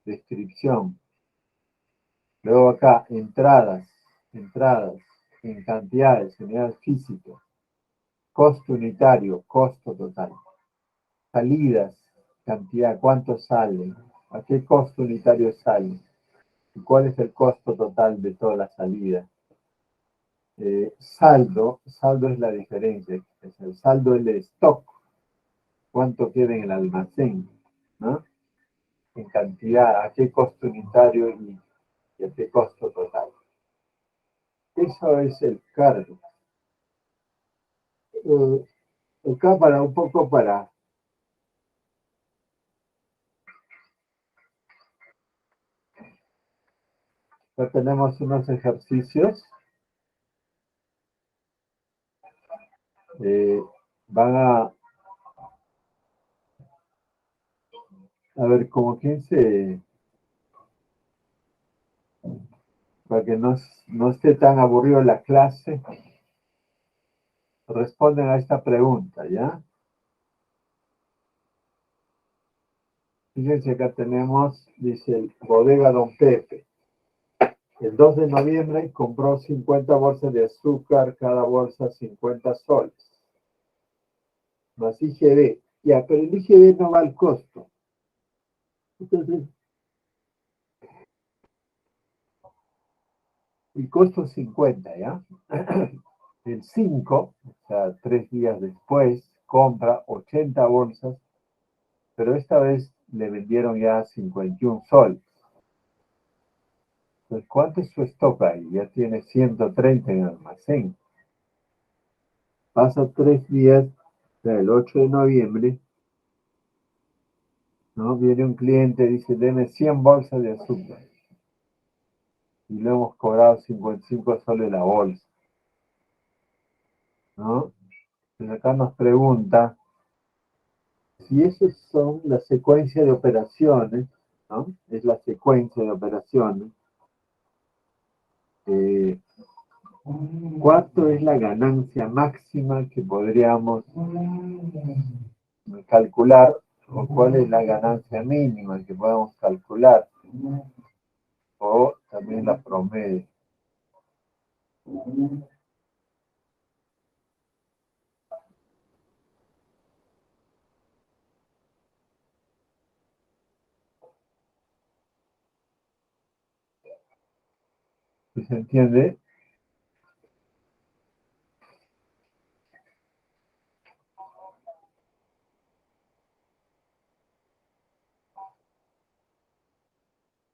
descripción. Luego acá, entradas, en cantidades, unidades físicas, costo unitario, costo total. Salidas, cantidad, cuánto sale, a qué costo unitario sale, y cuál es el costo total de toda la salida. Saldo es la diferencia, es el saldo del stock, cuánto queda en el almacén, ¿no? En cantidad, a qué costo unitario y a qué costo total. Eso es el cargo. Acá para un poco para ya tenemos unos ejercicios. Van a ver como quien se... para que no esté tan aburrido la clase, responden a esta pregunta, ¿ya? Fíjense, acá tenemos, dice, bodega Don Pepe. El 2 de noviembre compró 50 bolsas de azúcar, cada bolsa 50 soles. Más IGB. Ya, pero el IGB no va al costo. Entonces, el costo es 50, ¿ya? El 5, o sea, 3 días después, compra 80 bolsas, pero esta vez le vendieron ya 51 soles. Entonces, ¿cuánto es su stock ahí? Ya tiene 130 en el almacén. Pasa 3 días, o sea, el 8 de noviembre, ¿no? Viene un cliente, dice, deme 100 bolsas de azúcar. Y le hemos cobrado 55 soles la bolsa, ¿no? Entonces acá nos pregunta si esas son la secuencia de operaciones, ¿no? Es la secuencia de operaciones. eh, ¿cuánto es la ganancia máxima que podríamos calcular o cuál es la ganancia mínima que podemos calcular o también la promedio? ¿Sí se entiende?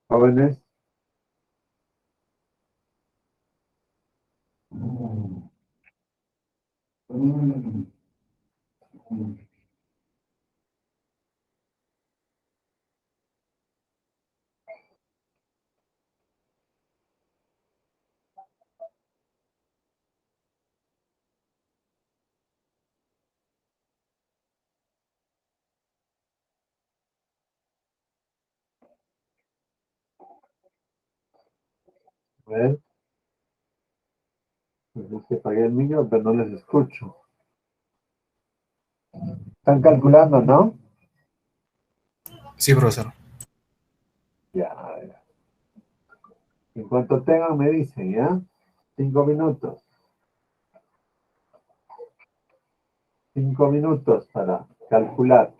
Jóvenes, a ver, pues es que pagué el micro, pero no les escucho. Están calculando, ¿no? Sí, profesor. Ya, ya. En cuanto tengan, me dicen, ¿ya? 5 minutos. 5 minutos para calcular.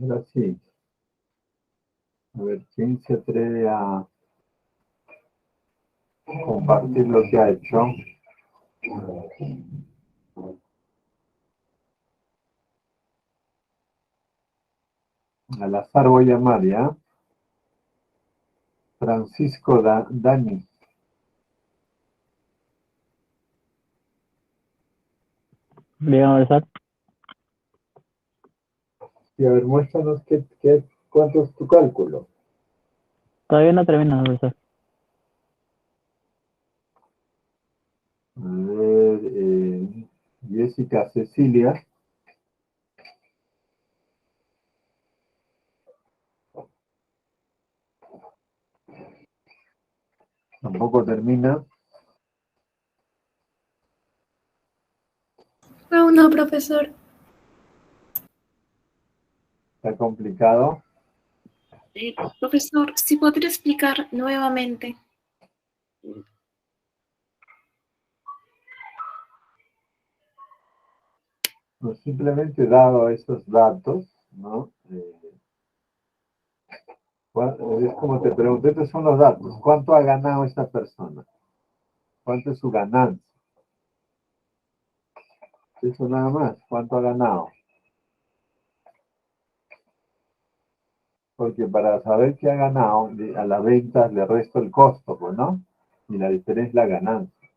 Ahora sí. A ver, ¿quién se atreve a compartir lo que ha hecho? Al azar voy a llamar, ¿ya? Francisco Dani. Bien, profesor. Y a ver, muéstranos cuánto es tu cálculo. Todavía no termino, profesor. A ver, Jessica Cecilia. Tampoco termina. Aún no, profesor. Está complicado. Profesor, si podría explicar nuevamente. Pues simplemente dado esos datos, ¿no? Es como te pregunté, estos son los datos. ¿Cuánto ha ganado esta persona? ¿Cuánto es su ganancia? Eso nada más. ¿Cuánto ha ganado? Porque para saber qué ha ganado, a la venta le resto el costo, pues, ¿no? Y la diferencia es la ganancia.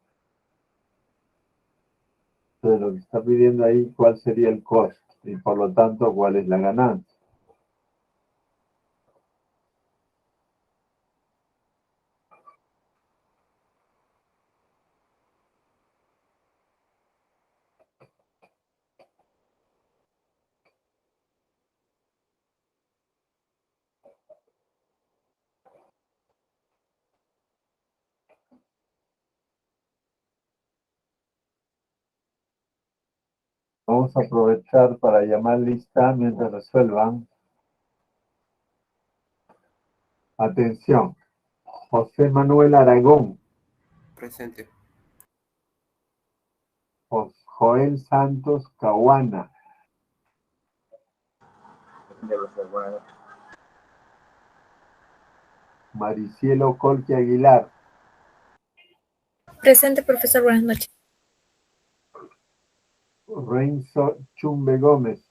Entonces, lo que está pidiendo ahí, ¿cuál sería el costo? Y por lo tanto, ¿cuál es la ganancia? Vamos a aprovechar para llamar lista mientras resuelvan. Atención. José Manuel Aragón. Presente. Joel Santos Cahuana. Maricielo Colque Aguilar. Presente, profesor. Buenas noches. Renzo Chumbe Gómez.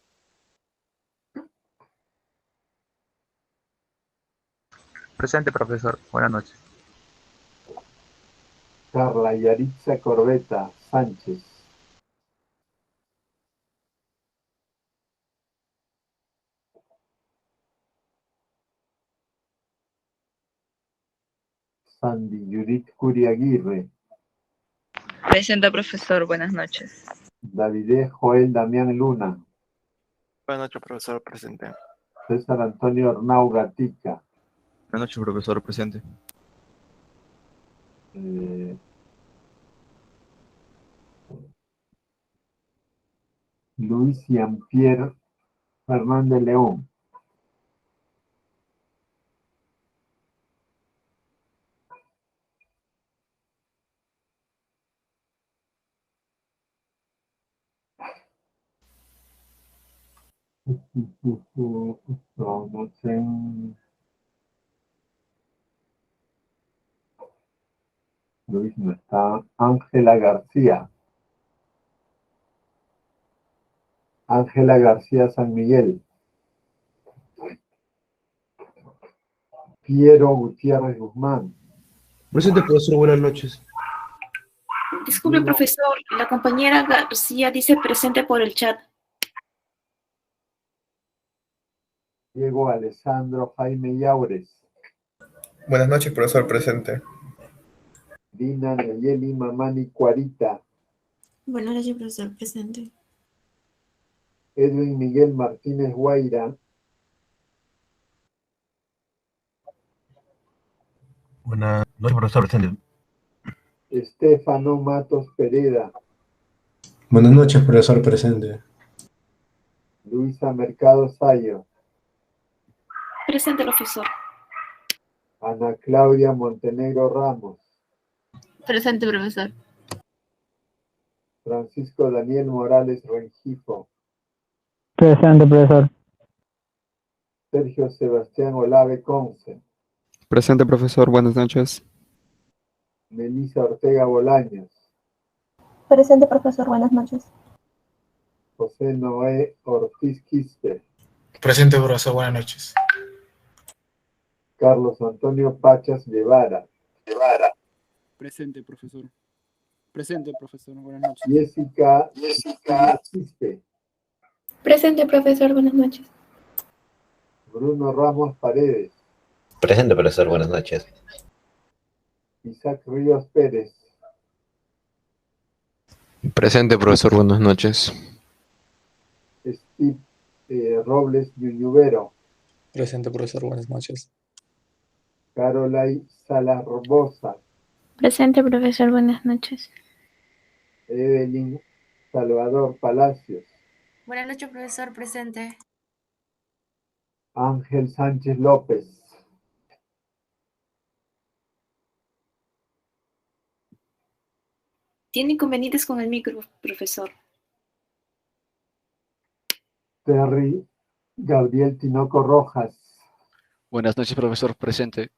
Presente, profesor. Buenas noches. Carla Yaritza Corbeta Sánchez. Sandy Judith Curiaguirre. Presente, profesor. Buenas noches. David Joel Damián Luna. Buenas noches, profesor. Presente. César Antonio Arnau Gatica. Buenas noches, profesor. Presente. Luis Jean-Pierre Fernández León. No sé. Luis no está. Ángela García. Ángela García San Miguel. Piero Gutiérrez Guzmán. Presente, profesor, buenas noches. Disculpe, profesor, la compañera García dice presente por el chat. Diego Alessandro Jaime Yaures. Buenas noches, profesor, presente. Dina Nayeli Mamani Cuarita. Buenas noches, profesor. Presente. Edwin Miguel Martínez Guaira. Buenas noches, profesor, presente. Estefano Matos Pereda. Buenas noches, profesor presente. Luisa Mercado Sayo. Presente, profesor. Ana Claudia Montenegro Ramos. Presente, profesor. Francisco Daniel Morales Rengifo. Presente, profesor. Sergio Sebastián Olave Conce. Presente, profesor. Buenas noches. Melissa Ortega Bolaños. Presente, profesor. Buenas noches. José Noé Ortiz Quispe. Presente, profesor. Buenas noches. Carlos Antonio Pachas Guevara. Presente, profesor. Presente, profesor. Buenas noches. Jessica Quispe. Presente, profesor. Buenas noches. Bruno Ramos Paredes. Presente, profesor. Buenas noches. Isaac Ríos Pérez. Presente, profesor. Buenas noches. Steve Robles Ñuñuvero. Presente, profesor. Buenas noches. Carolai Salas Robosa. Presente, profesor. Buenas noches. Evelyn Salvador Palacios. Buenas noches, profesor. Presente. Ángel Sánchez López. Tiene inconvenientes con el micro, profesor. Terry Gabriel Tinoco Rojas. Buenas noches, profesor. Presente.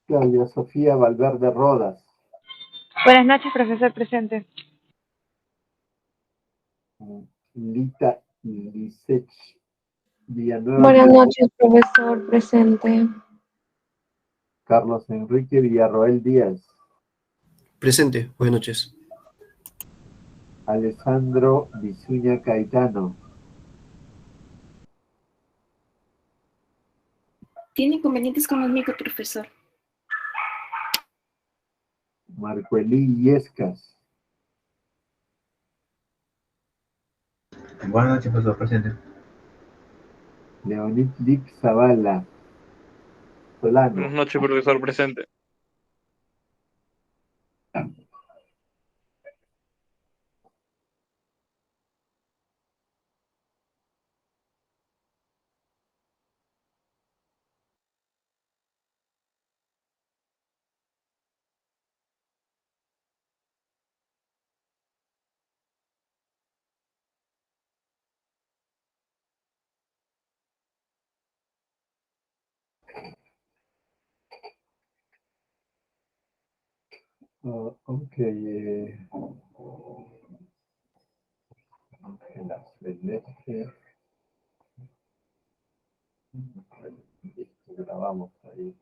Claudia Sofía Valverde Rodas. Buenas noches, profesor. Presente. Lita Lisech Villanueva. Buenas noches, profesor. Presente. Carlos Enrique Villarroel Díaz. Presente, buenas noches. Alessandro Bisuña Caetano. Tiene inconvenientes con el micro, profesor. Marcoelí Yescas. Buenas noches, profesor presente. Leonid Dick Zavala. Solano. Buenas noches, profesor presente. Ok. Ángela Celeste. Grabamos ahí.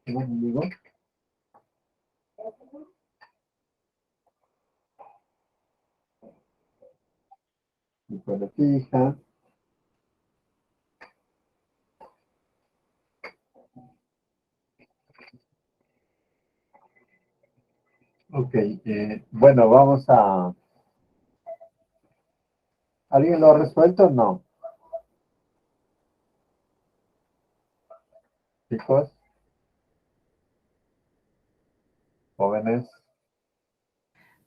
¿Qué más me digo? Nicolás Fija. Ok, bueno, vamos a... ¿Alguien lo ha resuelto o no? Chicos. Jóvenes.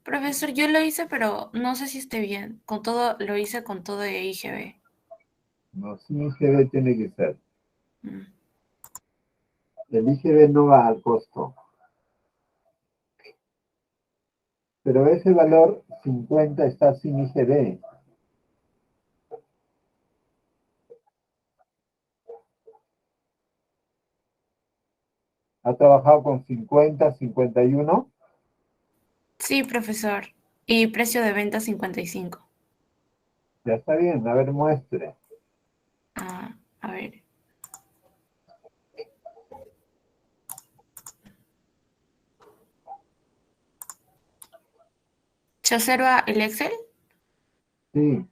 Profesor, yo lo hice, pero no sé si esté bien. Con todo, lo hice con todo de IGB. No, sí, IGB tiene que ser. El IGB no va al costo. Pero ese valor 50 está sin IGB. ¿Ha trabajado con 50, 51? Sí, profesor. Y precio de venta 55. Ya está bien, a ver, muestre. A ver. ¿Se observa el Excel? Sí.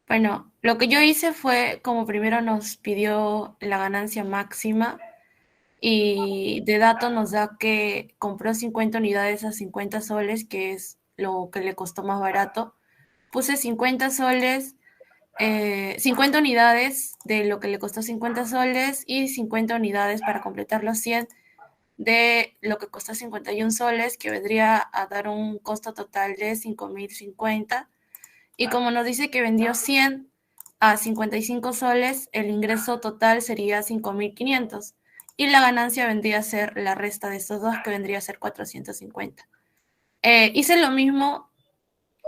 Bueno, lo que yo hice fue, como primero nos pidió la ganancia máxima y de dato nos da que compró 50 unidades a 50 soles, que es lo que le costó más barato. Puse 50 soles 50 unidades de lo que le costó 50 soles y 50 unidades para completar los 100 de lo que costó 51 soles, que vendría a dar un costo total de 5.050. Y como nos dice que vendió 100 a 55 soles, el ingreso total sería 5.500. Y la ganancia vendría a ser la resta de estos dos, que vendría a ser 450. Hice lo mismo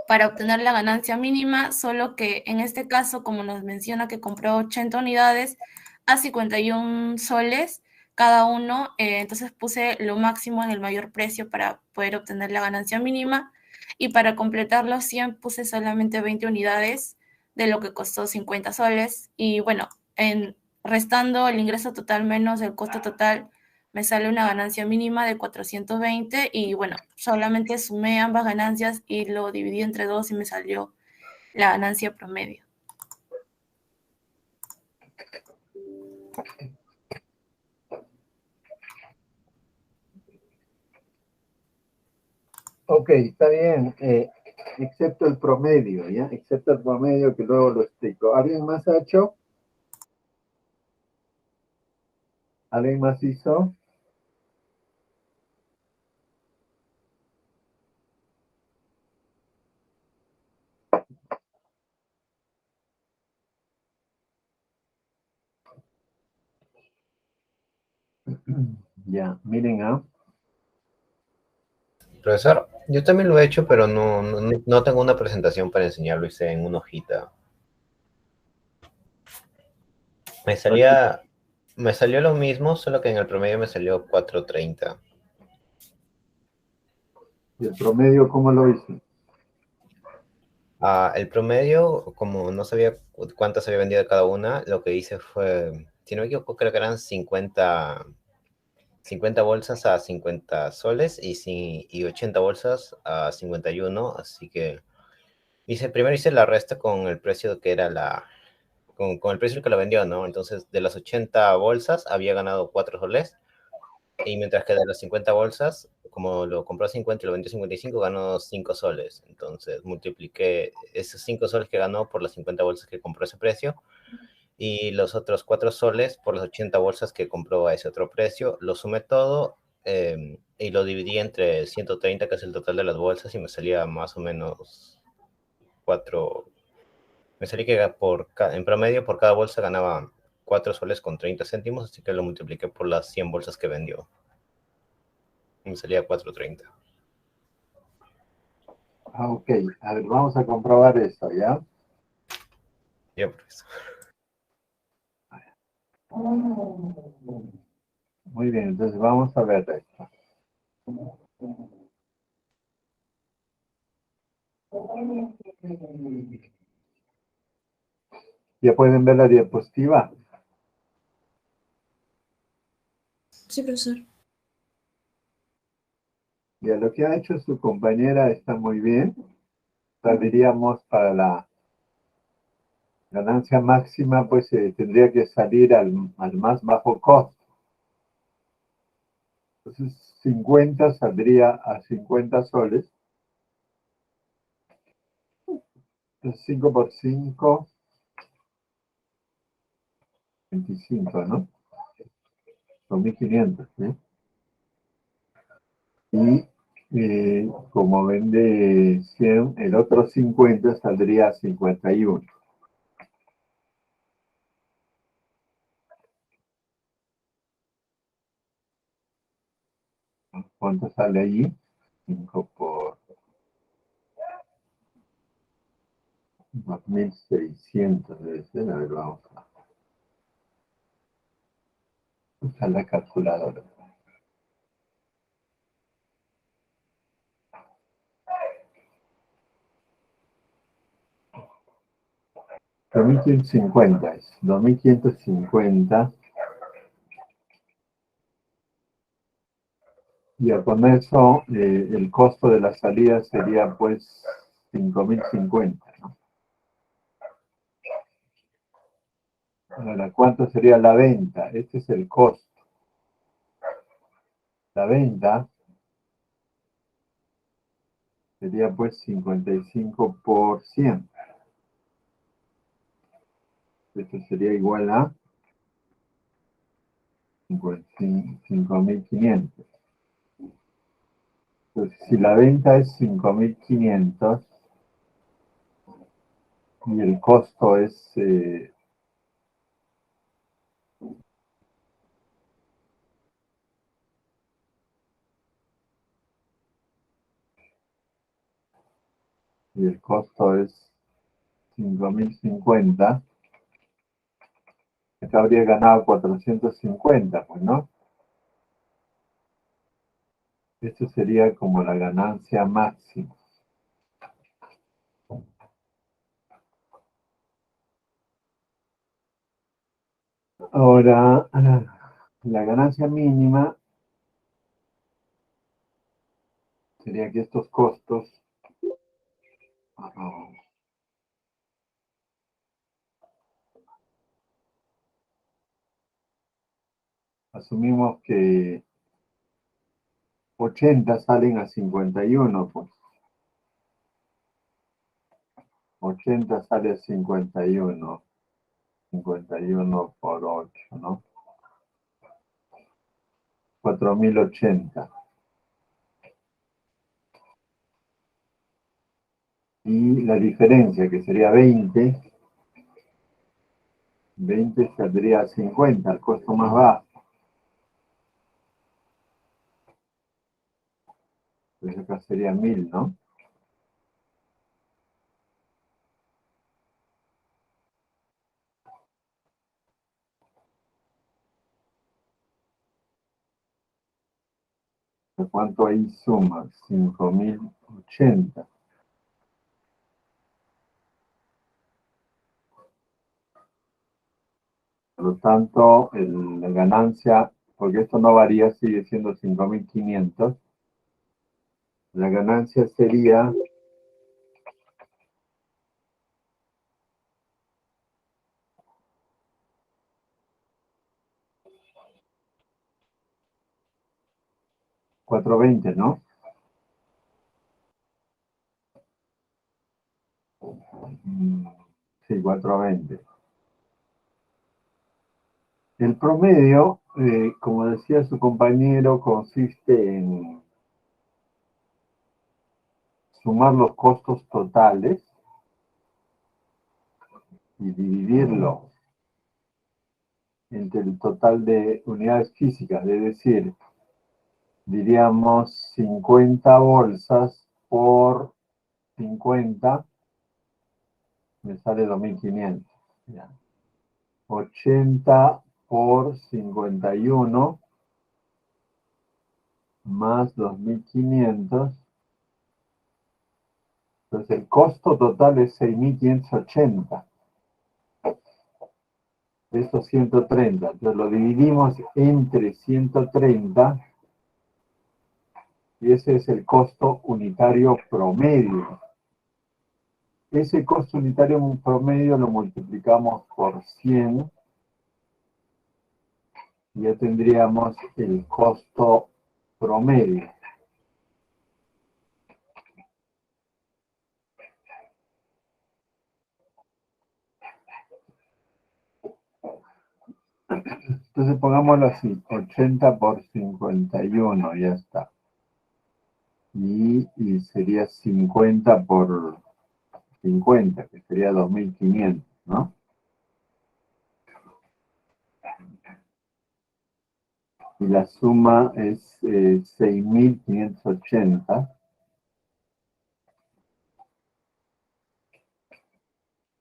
para obtener la ganancia mínima, solo que en este caso, como nos menciona que compró 80 unidades a 51 soles cada uno, entonces puse lo máximo en el mayor precio para poder obtener la ganancia mínima, y para completar los 100 puse solamente 20 unidades de lo que costó 50 soles, y bueno, restando el ingreso total menos el costo total, me sale una ganancia mínima de 420, y bueno, solamente sumé ambas ganancias y lo dividí entre 2 y me salió la ganancia promedio. Ok, está bien, excepto el promedio, ¿ya? Excepto el promedio que luego lo explico. ¿Alguien más ha hecho? ¿Alguien más hizo? Ya, miren, Profesor, yo también lo he hecho, pero no tengo una presentación para enseñarlo, hice en una hojita. Me salió lo mismo, solo que en el promedio me salió 430. ¿Y el promedio cómo lo hizo? El promedio, como no sabía cuántas había vendido cada una, lo que hice fue, si no me equivoco, creo que eran 50 bolsas a 50 soles y 80 bolsas a 51, así que primero hice la resta con el precio que era con el precio que lo vendió, ¿no? Entonces, de las 80 bolsas había ganado 4 soles, y mientras que de las 50 bolsas, como lo compró a 50 y lo vendió a 55, ganó 5 soles. Entonces, multipliqué esos 5 soles que ganó por las 50 bolsas que compró a ese precio, y los otros 4 soles por las 80 bolsas que compró a ese otro precio. Lo sumé todo y lo dividí entre 130, que es el total de las bolsas, y me salía más o menos 4. Me salía que en promedio por cada bolsa ganaba 4 soles con 30 céntimos, así que lo multipliqué por las 100 bolsas que vendió. Y me salía 4.30. Ok, a ver, vamos a comprobar esto, ¿ya? Ya, profesor. Muy bien, entonces vamos a ver esto. ¿Ya pueden ver la diapositiva? Sí, profesor. Ya, lo que ha hecho su compañera está muy bien. Diríamos para la ganancia máxima, pues tendría que salir al más bajo costo. Entonces, 50 saldría a 50 soles. Entonces, 5 por 5, 25, ¿no? Son 1.500, ¿sí? Y como vende 100, el otro 50 saldría a 51. ¿Cuánto sale allí? 5 por 2.600 debe ser. A ver, vamos a usar la calculadora. $2.150 es. 2.550. Y con eso, el costo de la salida sería pues 5.050, ¿no? Ahora, ¿cuánto sería la venta? Este es el costo. La venta sería pues 55 por 100. Esto sería igual a 5.500. Entonces, si la venta es 5.500 y el costo es y el costo es 5.050, acá habría ganado 450, pues, ¿no? Esto sería como la ganancia máxima. Ahora, la ganancia mínima sería que estos costos asumimos que 80 salen a 51, pues. 80 sale a 51. 51 por 8, ¿no? 4.080. Y la diferencia, que sería 20 saldría a 50, el costo más bajo. Entonces acá sería 1.000, ¿no? ¿Cuánto ahí suma? 5.080. Por lo tanto, la ganancia, porque esto no varía, sigue siendo 5.500. La ganancia sería 420, ¿no? Sí, 420. El promedio, como decía su compañero, consiste en sumar los costos totales y dividirlo entre el total de unidades físicas, es decir, diríamos 50 bolsas por 50, me sale 2.500. 80 por 51 más 2.500. Entonces el costo total es 6.580. Esto 130. Entonces lo dividimos entre 130 y ese es el costo unitario promedio. Ese costo unitario promedio lo multiplicamos por 100 y ya tendríamos el costo promedio. Entonces pongámoslo así, 80 por 51, ya está. Y sería 50 por 50, que sería 2.500, ¿no? Y la suma es 6.580.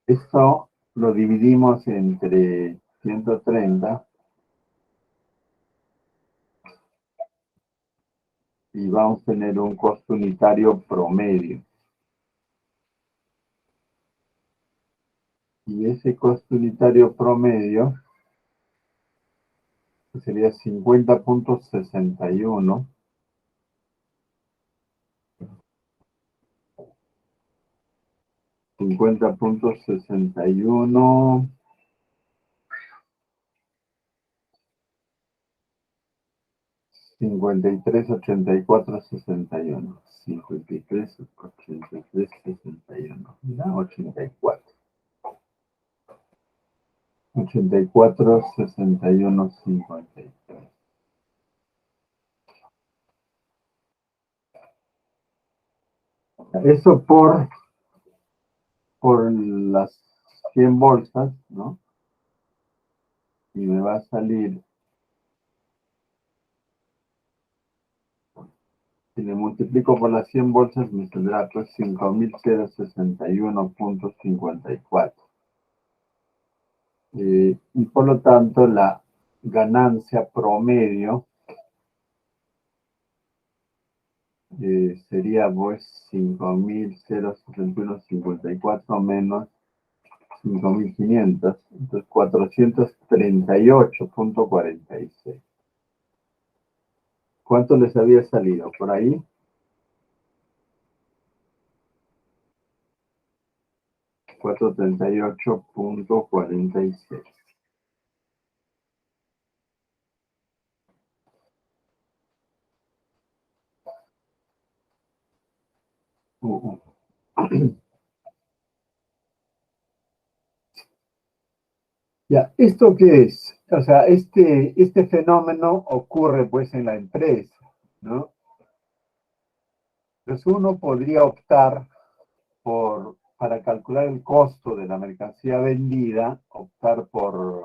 Esto lo dividimos entre 130 y vamos a tener un costo unitario promedio. Y ese costo unitario promedio sería 50.61. $50.61 53.84.61. 53.83.61. Mira, 84. 84, 61, 53. Eso por las 100 bolsas, ¿no? Y me va a salir, si le multiplico por las 100 bolsas, me saldrá pues 5.061.54. Y por lo tanto, la ganancia promedio sería pues 5.061.54 menos 5.500, entonces 438.46. ¿Cuánto les había salido por ahí? $438.46. Ya, ¿esto qué es? O sea, este fenómeno ocurre pues en la empresa, ¿no? Entonces uno podría optar para calcular el costo de la mercancía vendida, optar por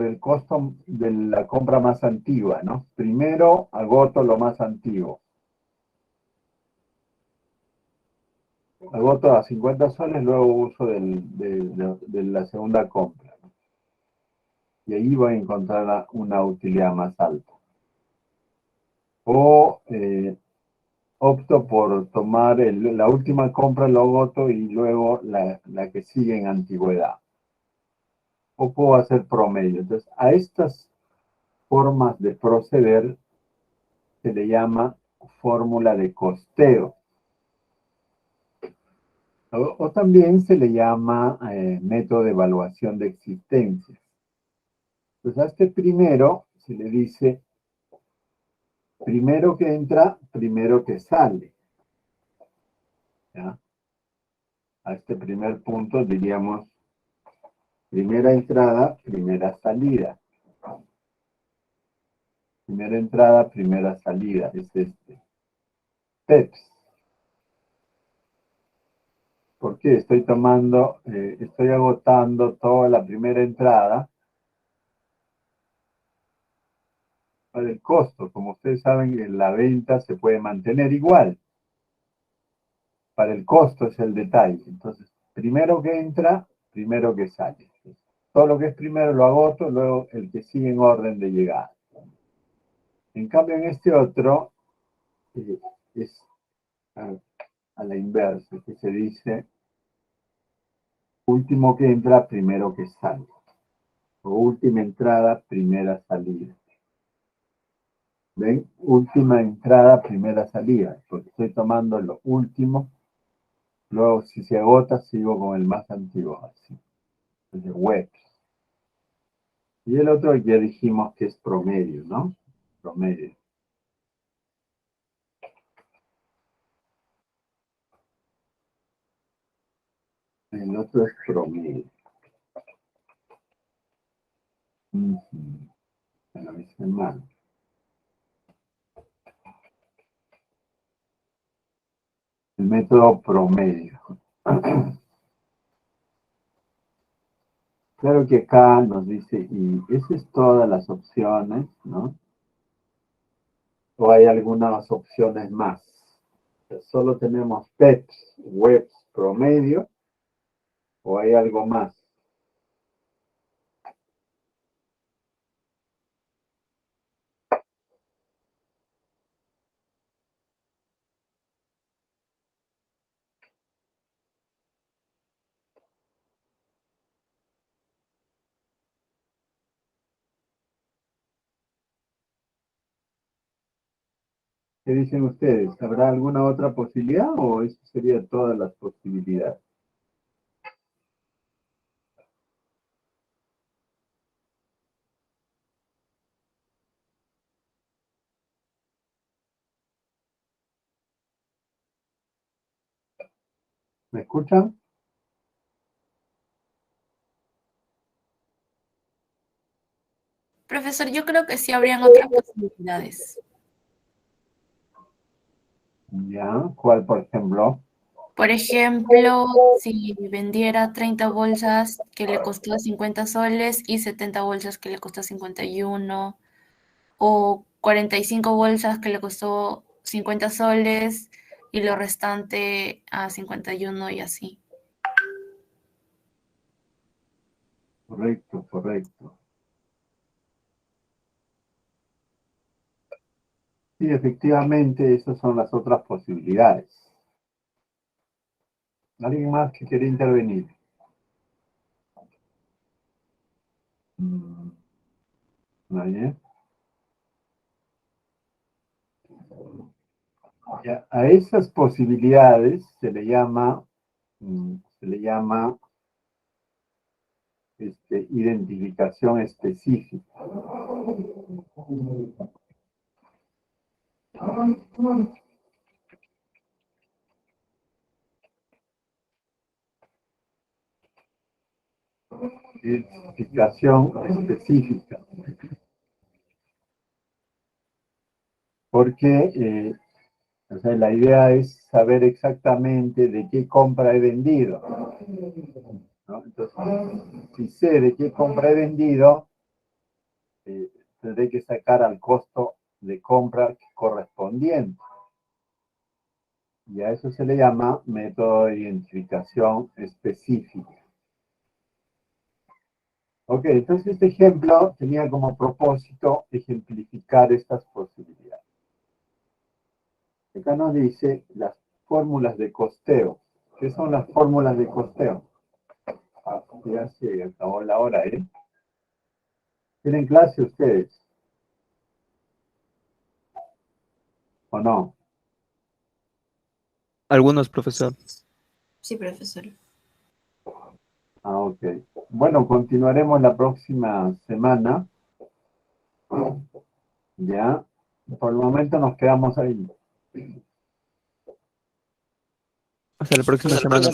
el costo de la compra más antigua, ¿no? Primero agoto lo más antiguo. Agoto a 50 soles, luego uso de la segunda compra. Y ahí voy a encontrar una utilidad más alta. O opto por tomar la última compra, lo agoto y luego la que sigue en antigüedad. O puedo hacer promedio. Entonces, a estas formas de proceder se le llama fórmula de costeo. O también se le llama método de evaluación de existencia. Pues a este primero se le dice primero que entra, primero que sale. ¿Ya? A este primer punto diríamos primera entrada, primera salida. Primera entrada, primera salida. Es este. PEPS. ¿Por qué? Estoy agotando toda la primera entrada para el costo. Como ustedes saben, en la venta se puede mantener igual. Para el costo es el detalle. Entonces, primero que entra, primero que sale. Todo lo que es primero lo agoto, luego el que sigue en orden de llegada. En cambio, en este otro es a la inversa, que se dice último que entra, primero que sale. O última entrada, primera salida. ¿Ven? Última entrada, primera salida. Porque estoy tomando lo último. Luego, si se agota, sigo con el más antiguo. Así. Entonces, webs. Y el otro ya dijimos que es promedio, ¿no? Promedio. El otro es promedio. Bueno, mis hermanos. El método promedio. Claro que acá nos dice, y esas es todas las opciones, ¿no? ¿O hay algunas opciones más? Solo tenemos PEPS, webs, promedio, ¿o hay algo más? ¿Qué dicen ustedes? ¿Habrá alguna otra posibilidad o eso sería todas las posibilidades? ¿Me escuchan? Profesor, yo creo que sí habrían otras posibilidades. Ya, ¿cuál, por ejemplo? Por ejemplo, si vendiera 30 bolsas que le costó 50 soles y 70 bolsas que le costó 51, o 45 bolsas que le costó 50 soles y lo restante a 51 y así. Correcto, correcto. Sí, efectivamente, esas son las otras posibilidades. ¿Alguien más que quiere intervenir? ¿Nadie? Ya, a esas posibilidades se le llama identificación específica. Identificación específica. Porque o sea, la idea es saber exactamente de qué compra he vendido, ¿no? Entonces, si sé de qué compra he vendido, tendré que sacar al costo de compra correspondiente. Y a eso se le llama método de identificación específica. Ok, entonces este ejemplo tenía como propósito ejemplificar estas posibilidades. Acá nos dice las fórmulas de costeo. ¿Qué son las fórmulas de costeo? Ya se acabó la hora, ¿eh? ¿Tienen clase ustedes? ¿O no? Algunos, profesor. Sí, profesor. Ah, ok. Bueno, continuaremos la próxima semana. Ya. Por el momento nos quedamos ahí. Hasta la próxima semana.